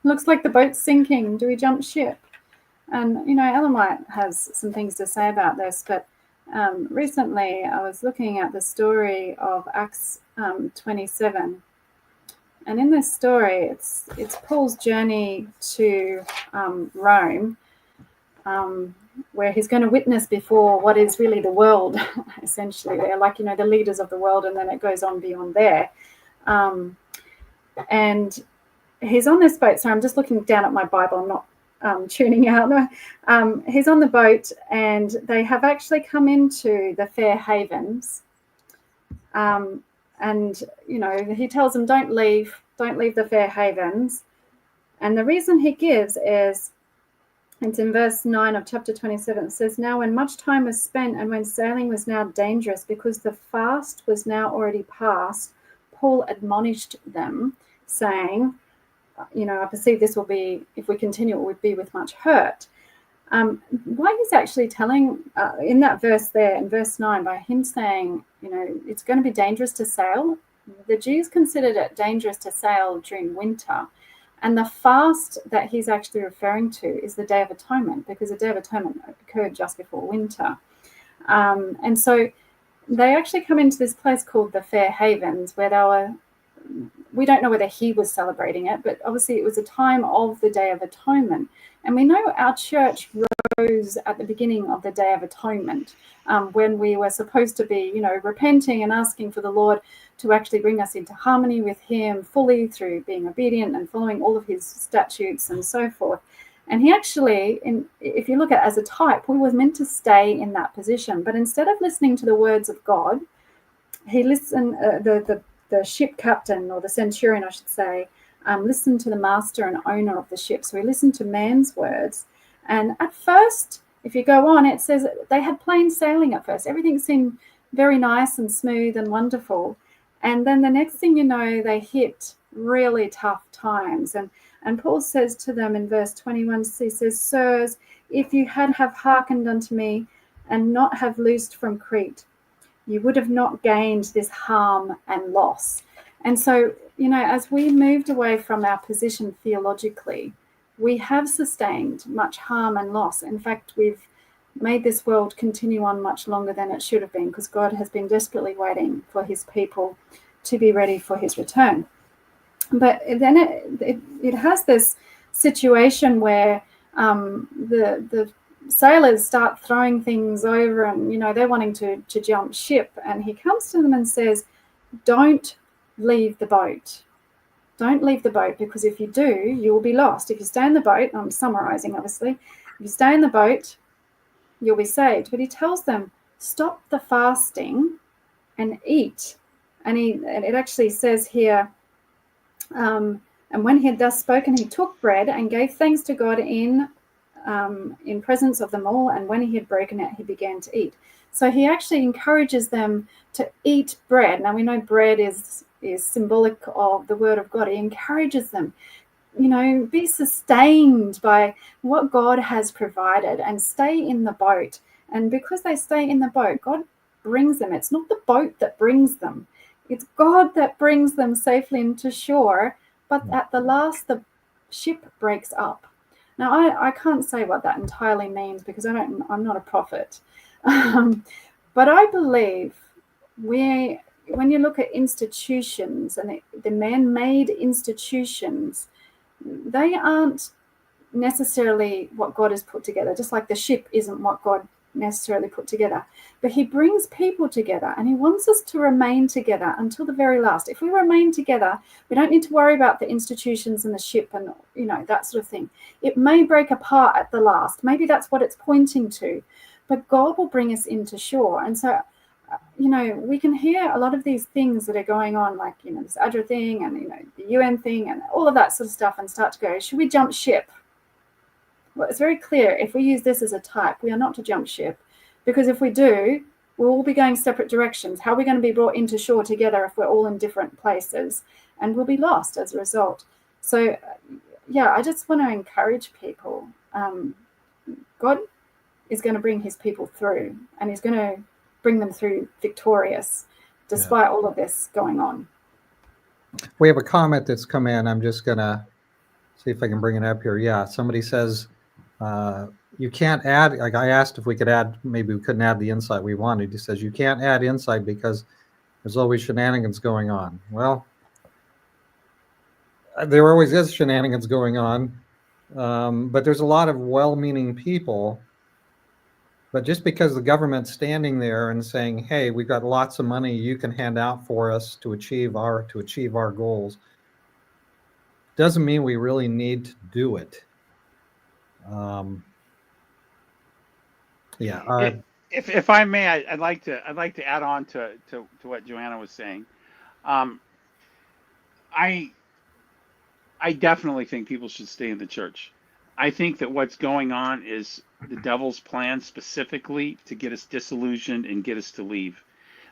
Looks like the boat's sinking. Do we jump ship? And, Ellen White has some things to say about this, but recently I was looking at the story of Acts 27. And in this story, it's Paul's journey to Rome, where he's going to witness before what is really the world, essentially. They're like, the leaders of the world, and then it goes on beyond there. And he's on this boat. So I'm just looking down at my Bible. I'm not tuning out. He's on the boat, and they have actually come into the Fair Havens. And, he tells them, don't leave the Fair Havens. And the reason he gives is, it's in verse 9 of chapter 27. It says, now when much time was spent and when sailing was now dangerous because the fast was now already past, Paul admonished them, saying, I perceive this will be, if we continue, it would be with much hurt. What he's actually telling in that verse there, in verse 9, by him saying, it's going to be dangerous to sail. The Jews considered it dangerous to sail during winter. And the fast that he's actually referring to is the Day of Atonement, because the Day of Atonement occurred just before winter. And so they actually come into this place called the Fair Havens, where we don't know whether he was celebrating it, but obviously it was a time of the Day of Atonement. And we know our church rose at the beginning of the Day of Atonement, when we were supposed to be, repenting and asking for the Lord to actually bring us into harmony with him fully through being obedient and following all of his statutes and so forth. And he actually, if you look at it as a type, we were meant to stay in that position. But instead of listening to the words of God, he listened. The ship captain, or the centurion, I should say, listened to the master and owner of the ship. So he listened to man's words. And at first, if you go on, it says they had plain sailing at first. Everything seemed very nice and smooth and wonderful. And then the next thing you know, they hit really tough times. And Paul says to them in verse 21, he says, "Sirs, if you had have hearkened unto me and not have loosed from Crete, you would have not gained this harm and loss." And so, as we moved away from our position theologically, we have sustained much harm and loss. In fact, we've made this world continue on much longer than it should have been, because God has been desperately waiting for his people to be ready for his return. But then it has this situation where the sailors start throwing things over, and they're wanting to jump ship, and he comes to them and says, "Don't leave the boat. Don't leave the boat, because if you do, you will be lost. If you stay in the boat," I'm summarizing obviously, "if you stay in the boat, you'll be saved." But he tells them, stop the fasting and eat. And it actually says here, and when he had thus spoken, he took bread and gave thanks to God in presence of them all. And when he had broken it, he began to eat. So he actually encourages them to eat bread. Now we know bread is symbolic of the word of God. He encourages them, be sustained by what God has provided and stay in the boat. And because they stay in the boat, God brings them. It's not the boat that brings them. It's God that brings them safely into shore. But at the last, the ship breaks up. Now, I can't say what that entirely means, because I'm not a prophet. But I believe when you look at institutions and the man-made institutions, they aren't necessarily what God has put together, just like the ship isn't what God necessarily put together. But he brings people together, and he wants us to remain together until the very last. If we remain together, we don't need to worry about the institutions and the ship and that sort of thing. It may break apart at the last. Maybe that's what it's pointing to. But God will bring us into shore. And so we can hear a lot of these things that are going on, like, this ADRA thing and, the UN thing and all of that sort of stuff, and start to go, should we jump ship? Well, it's very clear, if we use this as a type, we are not to jump ship, because if we do, we'll all be going separate directions. How are we going to be brought into shore together if we're all in different places? And we'll be lost as a result. So, I just want to encourage people. God is going to bring his people through, and he's going to bring them through victorious, despite all of this going on. We have a comment that's come in. I'm just going to see if I can bring it up here. Yeah, somebody says, you can't add, like I asked if we could add, maybe we couldn't add the insight we wanted. He says, you can't add insight because there's always shenanigans going on. Well, there always is shenanigans going on, but there's a lot of well-meaning people. But just because the government's standing there and saying, hey, we've got lots of money you can hand out for us to achieve our goals, doesn't mean we really need to do it. If I may, I'd like to add on to what Joanna was saying. I definitely think people should stay in the church. I think that what's going on is the devil's plan specifically to get us disillusioned and get us to leave.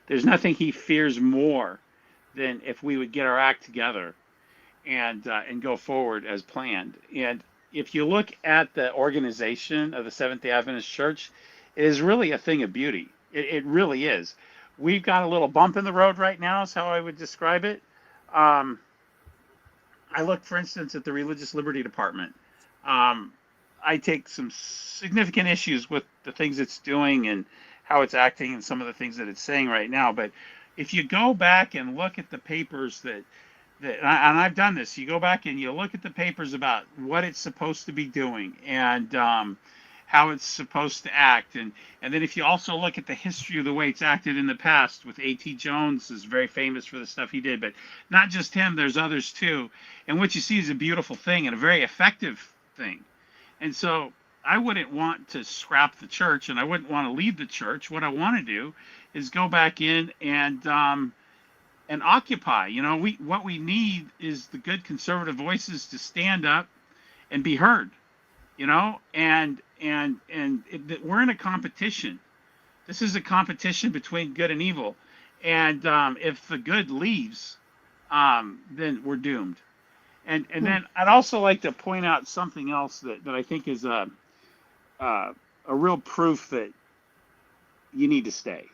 There's nothing he fears more than if we would get our act together and go forward as planned. And if you look at the organization of the Seventh-day Adventist Church, it is really a thing of beauty. It really is. We've got a little bump in the road right now, is how I would describe it. I look, for instance, at the Religious Liberty Department. I take some significant issues with the things it's doing and how it's acting and some of the things that it's saying right now. But if you go back and look at the papers and I've done this, you go back and you look at the papers about what it's supposed to be doing and how it's supposed to act. And then if you also look at the history of the way it's acted in the past, with A.T. Jones is very famous for the stuff he did, but not just him, there's others too. And what you see is a beautiful thing and a very effective thing. And so I wouldn't want to scrap the church, and I wouldn't want to leave the church. What I want to do is go back in and occupy. What we need is the good conservative voices to stand up and be heard. We're in a competition. This is a competition between good and evil, and if the good leaves, then we're doomed. And then I'd also like to point out something else that I think is a real proof that you need to stay.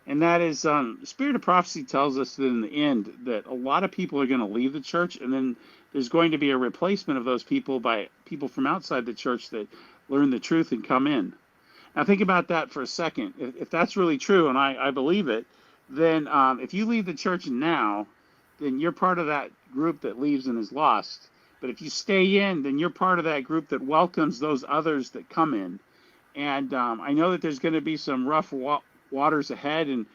And that is, Spirit of Prophecy tells us that in the end that a lot of people are going to leave the church, and then there's going to be a replacement of those people by people from outside the church that learn the truth and come in. Now think about that for a second. If that's really true, and I believe it, then if you leave the church now, then you're part of that group that leaves and is lost. But if you stay in, then you're part of that group that welcomes those others that come in. And I know that there's going to be some rough waters ahead, and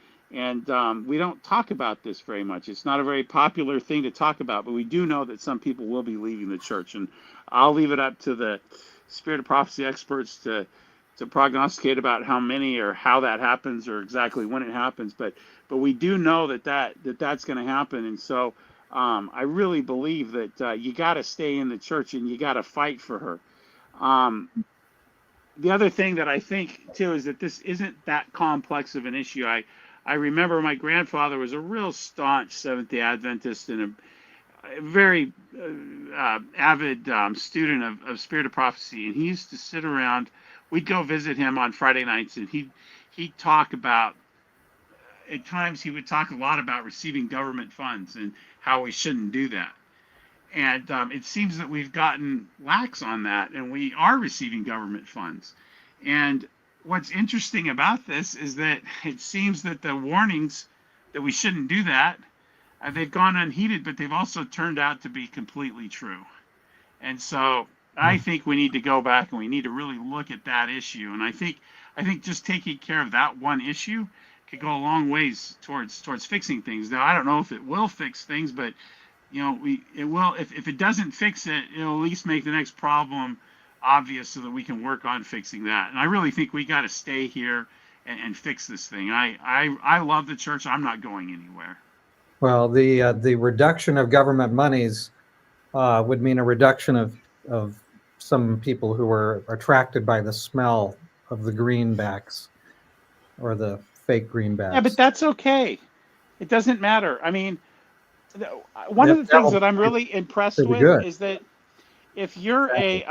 we don't talk about this very much. It's not a very popular thing to talk about, but we do know that some people will be leaving the church, and I'll leave it up to the Spirit of Prophecy experts to prognosticate about how many or how that happens or exactly when it happens. But we do know that's going to happen, and so I really believe that you got to stay in the church and you got to fight for her. The other thing that I think too is that this isn't that complex of an issue. I remember my grandfather was a real staunch Seventh-day Adventist and a very avid student of Spirit of Prophecy, and he used to sit around. We'd go visit him on Friday nights, and he'd talk about. At times, he would talk a lot about receiving government funds and how we shouldn't do that. And it seems that we've gotten lax on that, and we are receiving government funds. And what's interesting about this is that it seems that the warnings that we shouldn't do that, they've gone unheeded, but they've also turned out to be completely true. And so I think we need to go back and we need to really look at that issue. And I think just taking care of that one issue could go a long ways towards fixing things. Now, I don't know if it will fix things, but it will. If it doesn't fix it, it'll at least make the next problem obvious so that we can work on fixing that. And I really think we got to stay here and fix this thing. I love the church. I'm not going anywhere. Well, the reduction of government monies would mean a reduction of some people who were attracted by the smell of the greenbacks or the fake greenbacks. Yeah, but that's okay. It doesn't matter. I mean, one of the things that I'm really impressed with is that if you're a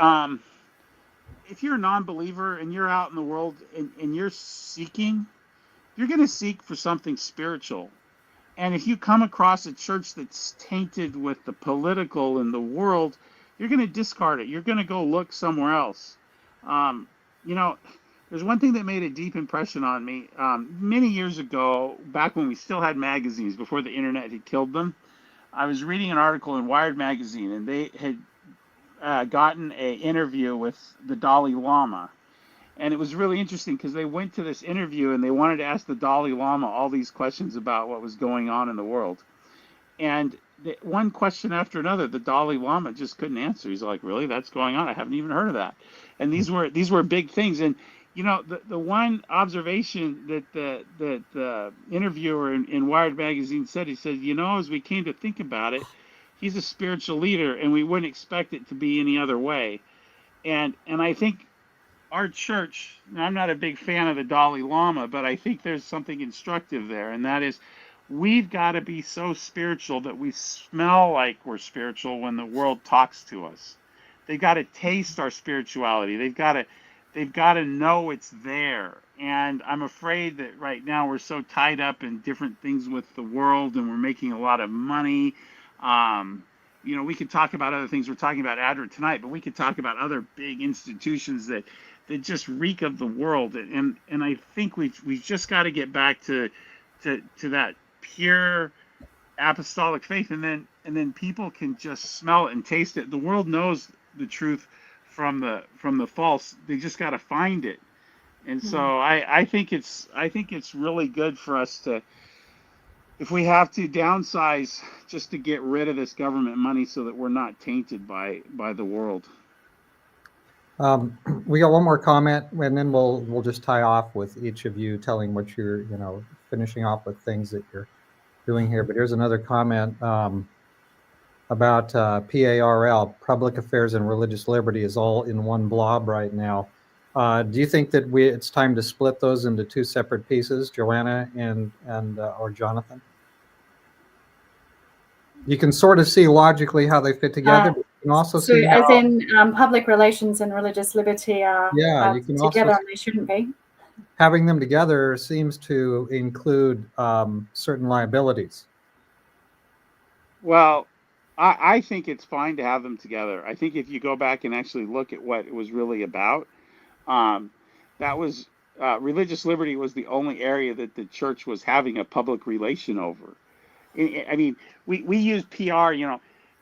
non-believer and you're out in the world and you're seeking, you're going to seek for something spiritual. And if you come across a church that's tainted with the political and the world, you're going to discard it. You're going to go look somewhere else. There's one thing that made a deep impression on me. Many years ago, back when we still had magazines, before the internet had killed them, I was reading an article in Wired magazine, and they had gotten an interview with the Dalai Lama. And it was really interesting because they went to this interview and they wanted to ask the Dalai Lama all these questions about what was going on in the world. And one question after another, the Dalai Lama just couldn't answer. He's like, really? That's going on? I haven't even heard of that. And these were big things. And the one observation that the interviewer in Wired magazine said, he said, as we came to think about it, he's a spiritual leader and we wouldn't expect it to be any other way. And I think our church, I'm not a big fan of the Dalai Lama, but I think there's something instructive there, and that is we've got to be so spiritual that we smell like we're spiritual when the world talks to us. They've got to taste our spirituality. They've got to know it's there. And I'm afraid that right now we're so tied up in different things with the world, and we're making a lot of money. We could talk about other things. We're talking about ADRA tonight, but we could talk about other big institutions that just reek of the world. And I think we've just got to get back to that pure apostolic faith, and then people can just smell it and taste it. The world knows the truth from the false. They just got to find it. And so I think it's really good for us to, if we have to, downsize just to get rid of this government money so that we're not tainted by the world. We got one more comment, and then we'll just tie off with each of you telling what you're, finishing off with things that you're doing here. But here's another comment about PARL, Public Affairs and Religious Liberty, is all in one blob right now. Do you think that it's time to split those into two separate pieces, Joanna and or Jonathan? You can sort of see logically how they fit together, but you can also So see as how, in public relations and religious liberty are you can also together, and they shouldn't be. having them together seems to include certain liabilities. Well, I think it's fine to have them together. I think if you go back and actually look at what it was really about, that was religious liberty was the only area that the church was having a public relation over. I mean, we use PR,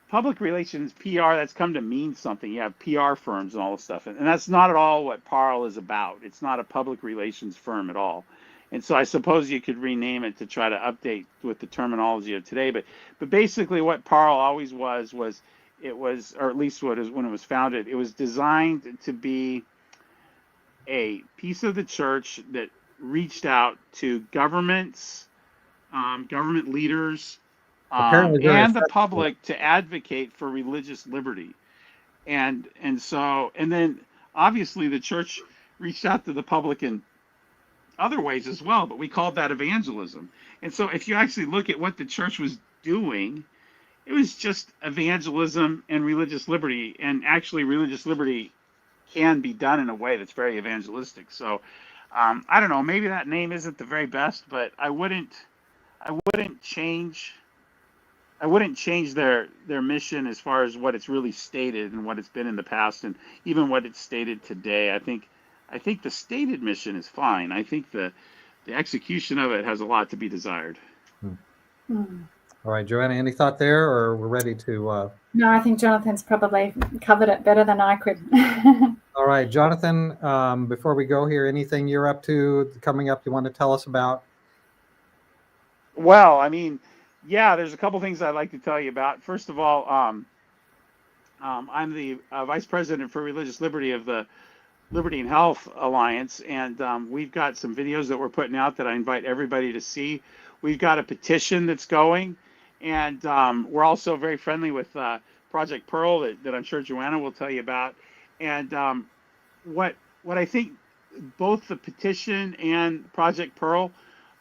public relations, PR, that's come to mean something. You have PR firms and all this stuff. And that's not at all what PARL is about. It's not a public relations firm at all. And so I suppose you could rename it to try to update with the terminology of today. But basically what PARL always was it was, or at least when it was founded, it was designed to be a piece of the church that reached out to governments, government leaders, Apparently very and the effective. public to advocate for religious liberty. And then obviously the church reached out to the public in other ways as well, but we called that evangelism. And so if you actually look at what the church was doing, it was just evangelism and religious liberty. And actually religious liberty can be done in a way that's very evangelistic. So I don't know, maybe that name isn't the very best, but I wouldn't change their mission as far as what it's really stated and what it's been in the past, and even what it's stated today. I think the stated mission is fine. I think the execution of it has a lot to be desired. All right, Joanna, any thought there, or we're ready to? No, I think Jonathan's probably covered it better than I could. All right, Jonathan, before we go here, anything you're up to coming up you want to tell us about? Well, I mean, yeah, there's a couple things I'd like to tell you about. First of all, I'm the Vice President for Religious Liberty of the Liberty and Health Alliance, and we've got some videos that we're putting out that I invite everybody to see. We've got a petition that's going, and we're also very friendly with Project Pearl that I'm sure Joanna will tell you about. And what I think both the petition and Project Pearl,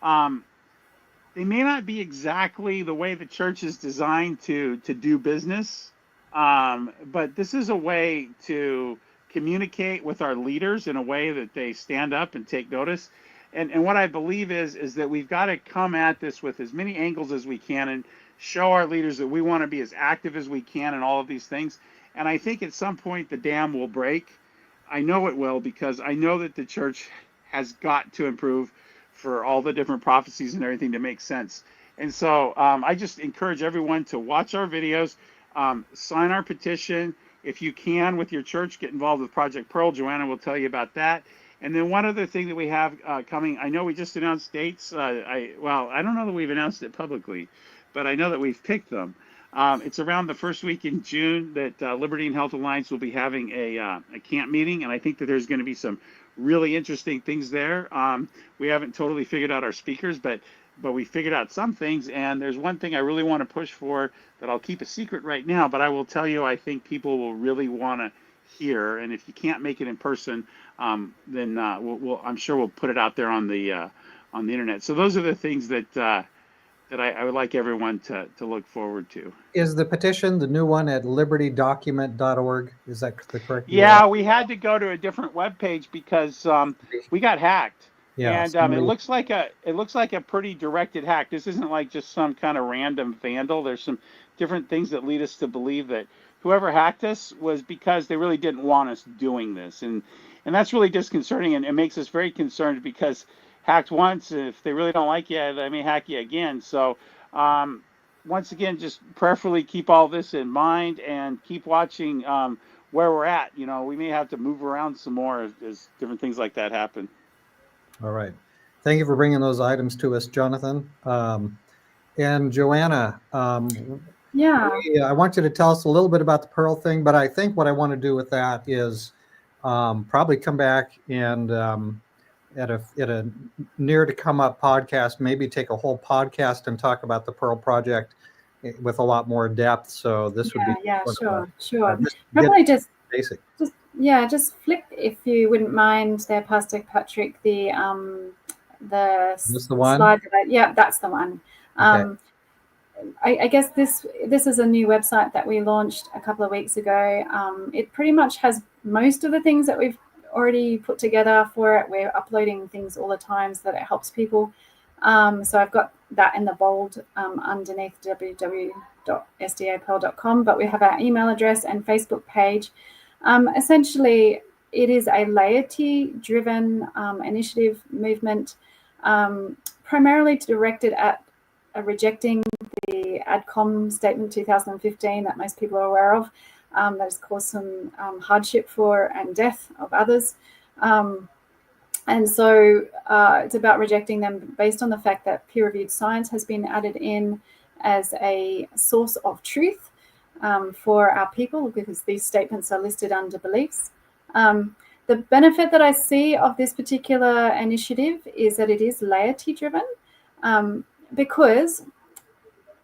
they may not be exactly the way the church is designed to do business, but this is a way to communicate with our leaders in a way that they stand up and take notice. And what I believe is that we've got to come at this with as many angles as we can and show our leaders that we want to be as active as we can in all of these things. And I think at some point the dam will break. I know it will, because I know that the church has got to improve for all the different prophecies and everything to make sense. And so I just encourage everyone to watch our videos, sign our petition. If you can, with your church, get involved with Project Pearl. Joanna will tell you about that. And then one other thing that we have coming, I know we just announced dates. I don't know that we've announced it publicly, but I know that we've picked them. It's around the first week in June that Liberty and Health Alliance will be having a camp meeting, and I think that there's going to be some really interesting things there. We haven't totally figured out our speakers, but we figured out some things, and there's one thing I really want to push for that I'll keep a secret right now, but I will tell you I think people will really want to hear, and if you can't make it in person, then I'm sure we'll put it out there on the internet. So those are the things that I would like everyone to look forward to. Is the petition, the new one, at libertydocument.org? Is that the correct? Yeah, URL? we had to go to a different webpage because we got hacked. Yeah, And it looks like a pretty directed hack. This isn't like just some kind of random vandal. There's some different things that lead us to believe that whoever hacked us was because they really didn't want us doing this, and that's really disconcerting, and it makes us very concerned, because hacked once, if they really don't like you, they may hack you again. So once again, just prayerfully keep all this in mind and keep watching where we're at. We may have to move around some more as different things like that happen. All right. Thank you for bringing those items to us, Jonathan. And Joanna, Yeah. I want you to tell us a little bit about the Pearl thing, but I think what I want to do with that is probably come back and at a near to come up podcast, maybe take a whole podcast and talk about the Pearl Project with a lot more depth. So this would be sure. just Probably just basic. Just flip, if you wouldn't mind, there, Pastor Patrick, the This the one? slide that that's the one. Okay. I guess this is a new website that we launched a couple of weeks ago. It pretty much has most of the things that we've already put together for it. We're uploading things all the time so that it helps people. So I've got that in the bold underneath www.sdapearl.com, but we have our email address and Facebook page. Essentially, it is a laity-driven initiative movement, primarily directed at rejecting the ADCOM statement 2015 that most people are aware of, that has caused some hardship for and death of others. And so it's about rejecting them based on the fact that peer-reviewed science has been added in as a source of truth for our people, because these statements are listed under beliefs. The benefit that I see of this particular initiative is that it is laity-driven, because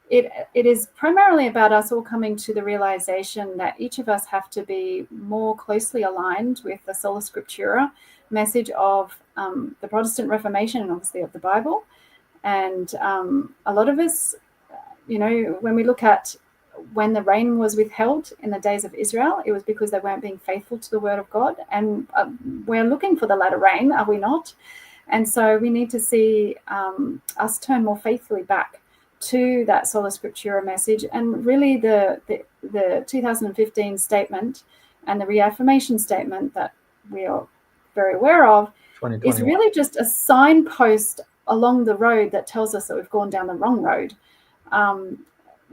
it is primarily about us all coming to the realization that each of us have to be more closely aligned with the Sola Scriptura message of the Protestant Reformation and obviously of the Bible. And a lot of us, when we look at when the rain was withheld in the days of Israel, it was because they weren't being faithful to the word of God. And we're looking for the latter rain, are we not? And so we need to see us turn more faithfully back to that Sola Scriptura message. And really the 2015 statement and the reaffirmation statement that we are very aware of is really just a signpost along the road that tells us that we've gone down the wrong road.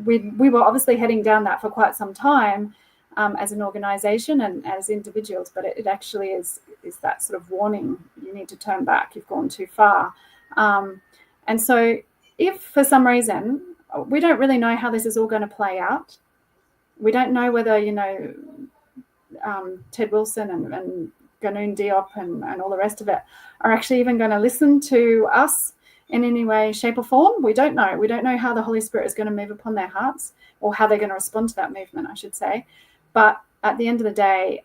We were obviously heading down that for quite some time as an organization and as individuals, but it actually is that sort of warning: you need to turn back, you've gone too far. And so if for some reason we don't really know how this is all going to play out, we don't know whether Ted Wilson and Ganoon Diop and all the rest of it are actually even going to listen to us in any way, shape or form. We don't know. We don't know how the Holy Spirit is going to move upon their hearts, or how they're going to respond to that movement, I should say. But at the end of the day,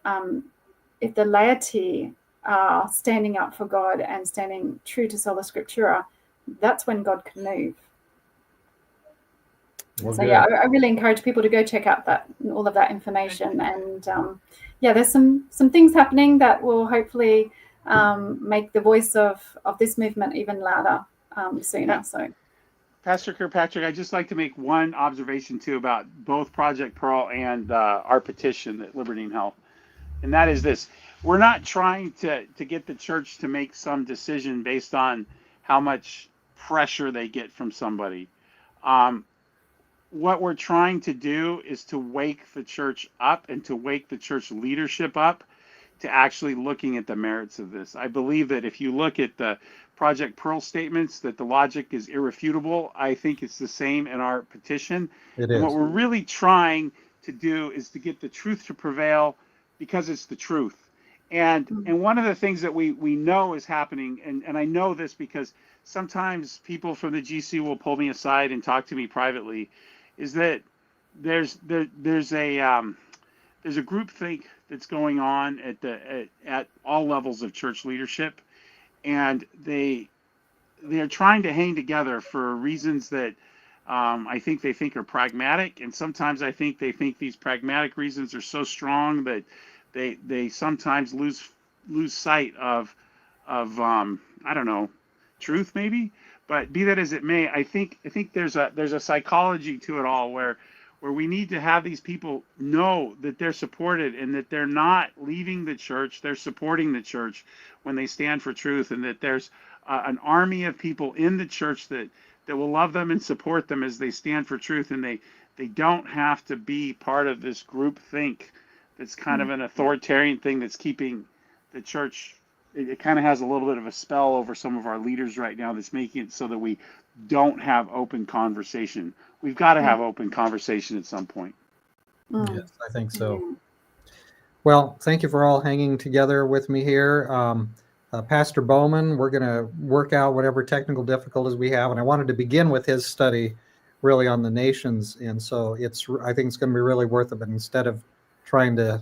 if the laity are standing up for God and standing true to Sola Scriptura, that's when God can move. Well, so yeah, I really encourage people to go check out all of that information. And there's some things happening that will hopefully make the voice of this movement even louder sooner. So, Pastor Kirkpatrick, I'd just like to make one observation too about both Project Pearl and our petition at Liberty and Health, and that is this: we're not trying to get the church to make some decision based on how much pressure they get from somebody. What we're trying to do is to wake the church up and to wake the church leadership up to actually looking at the merits of this. I believe that if you look at the Project Pearl statements, that the logic is irrefutable. I think it's the same in our petition. It is. And what we're really trying to do is to get the truth to prevail, because it's the truth. And one of the things that we know is happening, and I know this because sometimes people from the GC will pull me aside and talk to me privately, is that there's a groupthink that's going on at all levels of church leadership, and they're trying to hang together for reasons that I think they think are pragmatic, and sometimes I think they think these pragmatic reasons are so strong that they sometimes lose sight of I don't know, truth maybe. But be that as it may, I think there's a psychology to it all where we need to have these people know that they're supported and that they're not leaving the church, they're supporting the church when they stand for truth, and that there's an army of people in the church that will love them and support them as they stand for truth, and they don't have to be part of this group think that's kind of an authoritarian thing that's keeping the church. It kind of has a little bit of a spell over some of our leaders right now that's making it so that we don't have open conversation. We've got to have open conversation at some point. Yes, I think so. Well, thank you for all hanging together with me here. Pastor Bowman, we're going to work out whatever technical difficulties we have. And I wanted to begin with his study really on the nations. And so I think it's going to be really worth it. But instead of trying to,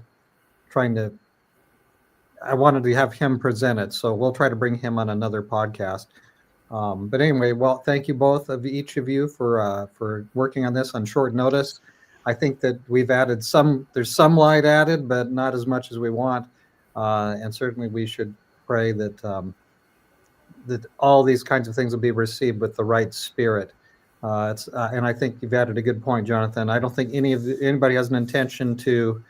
I wanted to have him present it. So we'll try to bring him on another podcast. But anyway, well, thank you both of each of you for working on this on short notice. I think that we've added there's some light added, but not as much as we want. And certainly we should pray that that all these kinds of things will be received with the right spirit. And I think you've added a good point, Jonathan. I don't think anybody has an intention to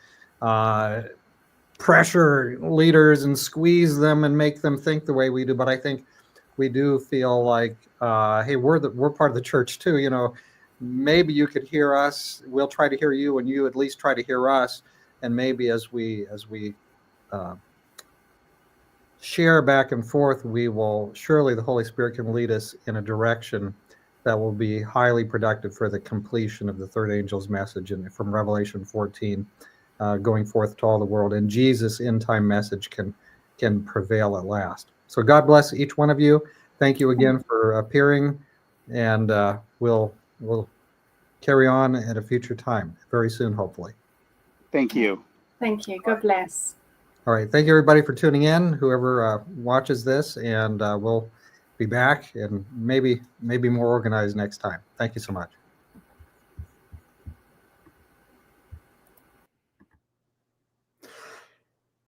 pressure leaders and squeeze them and make them think the way we do. But I think we do feel like, hey, we're part of the church too. You know, maybe you could hear us. We'll try to hear you, and you at least try to hear us. And maybe as we share back and forth, surely the Holy Spirit can lead us in a direction that will be highly productive for the completion of the third angel's message from Revelation 14, going forth to all the world. And Jesus' end-time message can prevail at last. So God bless each one of you. Thank you again for appearing, and we'll carry on at a future time, very soon, hopefully. Thank you. Thank you. God bless. All right. Thank you, everybody, for tuning in, whoever watches this, and we'll be back and maybe more organized next time. Thank you so much.